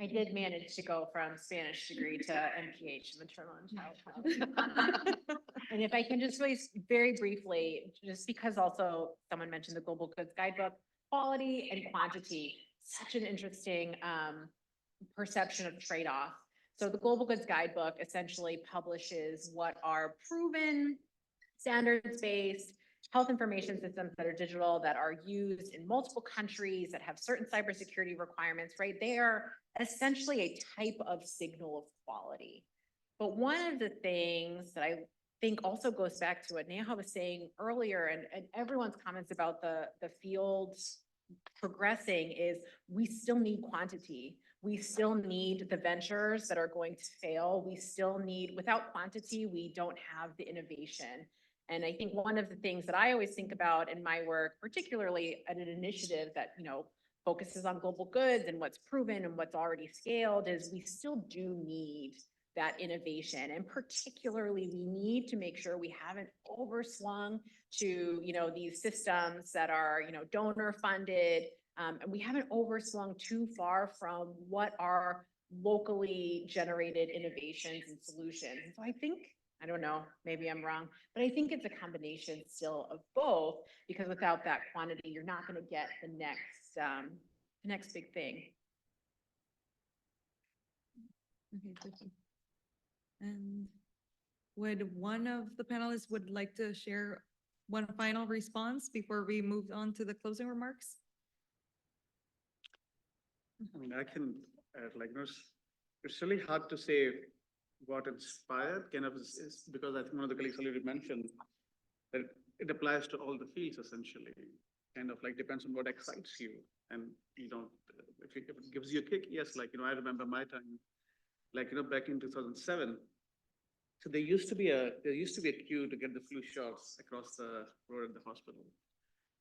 I did manage to go from Spanish degree to MPH, maternal and child health. And if I can just really very briefly, just because also someone mentioned the Global Goods Guidebook, quality and quantity, such an interesting perception of trade-off. So the Global Goods Guidebook essentially publishes what are proven standards-based health information systems that are digital, that are used in multiple countries, that have certain cybersecurity requirements, right? They are essentially a type of signal of quality. But one of the things that I think also goes back to what Neha was saying earlier, and everyone's comments about the field progressing, is we still need quantity. We still need the ventures that are going to fail. We still need, without quantity, we don't have the innovation. And I think one of the things that I always think about in my work, particularly at an initiative that, you know, focuses on global goods and what's proven and what's already scaled, is we still do need that innovation. And particularly, we need to make sure we haven't overswung to, you know, these systems that are, you know, donor funded, and we haven't overswung too far from what are locally generated innovations and solutions. And so I think, I don't know, maybe I'm wrong, but I think it's a combination still of both, because without that quantity, you're not going to get the next big thing. Okay, thank you. And would one of the panelists would like to share one final response before we move on to the closing remarks? I mean, I can add, like, you know, it's really hard to say what inspired, kind of, is because I think one of the colleagues already mentioned that it applies to all the fields essentially. Kind of like depends on what excites you. And, you know, if it gives you a kick, yes, like, you know, I remember my time, like, you know, back in 2007, So there used to be a queue to get the flu shots across the road at the hospital.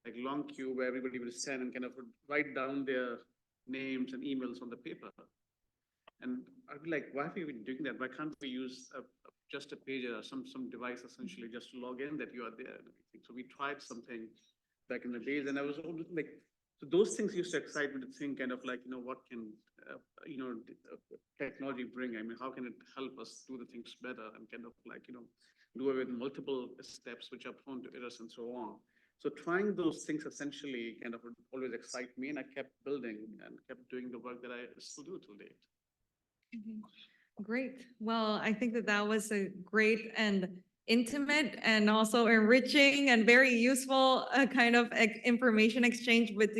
Like long queue where everybody would stand and kind of would write down their names and emails on the paper. And I'd be like, why have you been doing that? Why can't we use just a pager or some device essentially just to log in that you are there and everything? So we tried something back in the days, and I was always like, so those things used to excite me to think kind of like, what can, technology bring? I mean, how can it help us do the things better and kind of like, do away with multiple steps which are prone to errors and so on. So trying those things essentially kind of would always excite me, and I kept building and kept doing the work that I still do till date. Great. Well, I think that was a great and intimate and also enriching and very useful kind of information exchange with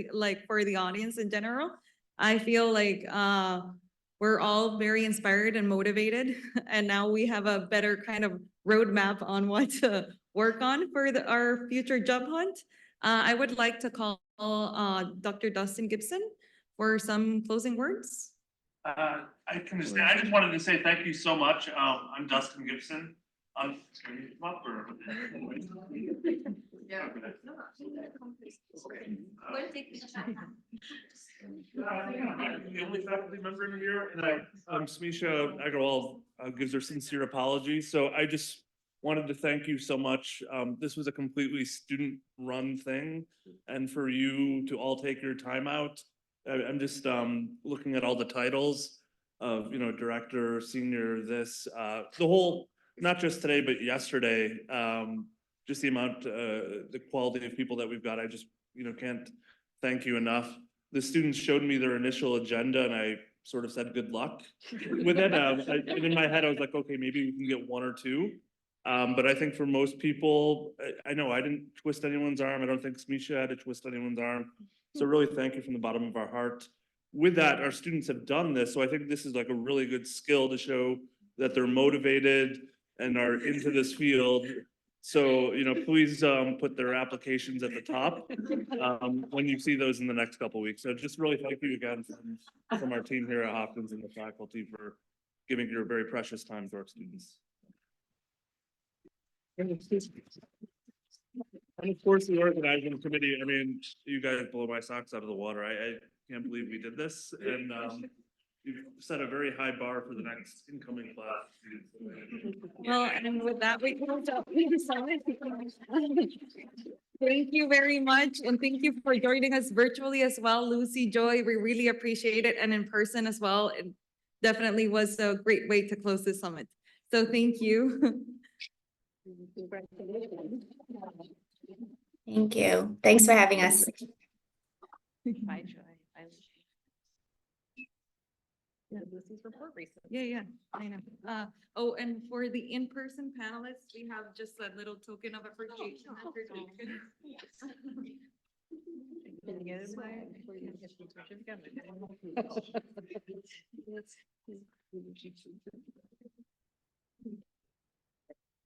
for the audience in general. I feel like we're all very inspired and motivated, and now we have a better kind of roadmap on what to work on for our future job hunt. I would like to call Dr. Dustin Gibson for some closing words. I can understand. I just wanted to say thank you so much. I'm Dustin Gibson. The only faculty member in here, and Smisha Agarwal gives her sincere apologies. So I just wanted to thank you so much. This was a completely student-run thing, and for you to all take your time out. I'm just looking at all the titles of, director, senior, the whole, not just today, but yesterday, just the amount, the quality of people that we've got. I just, can't thank you enough. The students showed me their initial agenda, and I sort of said, good luck with it. And in my head, I was like, okay, maybe we can get one or two. But I think for most people, I know I didn't twist anyone's arm. I don't think Smisha had to twist anyone's arm. So really thank you from the bottom of our heart. With that, our students have done this. So I think this is like a really good skill to show that they're motivated and are into this field. So, please put their applications at the top when you see those in the next couple of weeks. So just really thank you again from our team here at Hopkins and the faculty for giving your very precious time to our students. And of course, the organizing committee, I mean, you guys blow my socks out of the water. I can't believe we did this. And you've set a very high bar for the next incoming class. Well, and with that, we close out the summit. Thank you very much. And thank you for joining us virtually as well, Lucy, Joy. We really appreciate it. And in person as well. It definitely was a great way to close the summit. So thank you. Thank you. Thanks for having us. Bye, Joy. Bye, Lucy. Yeah, Lucy's report recently. Yeah, I know. Oh, and for the in-person panelists, we have just a little token of appreciation. Can you get it away before you get the certificate?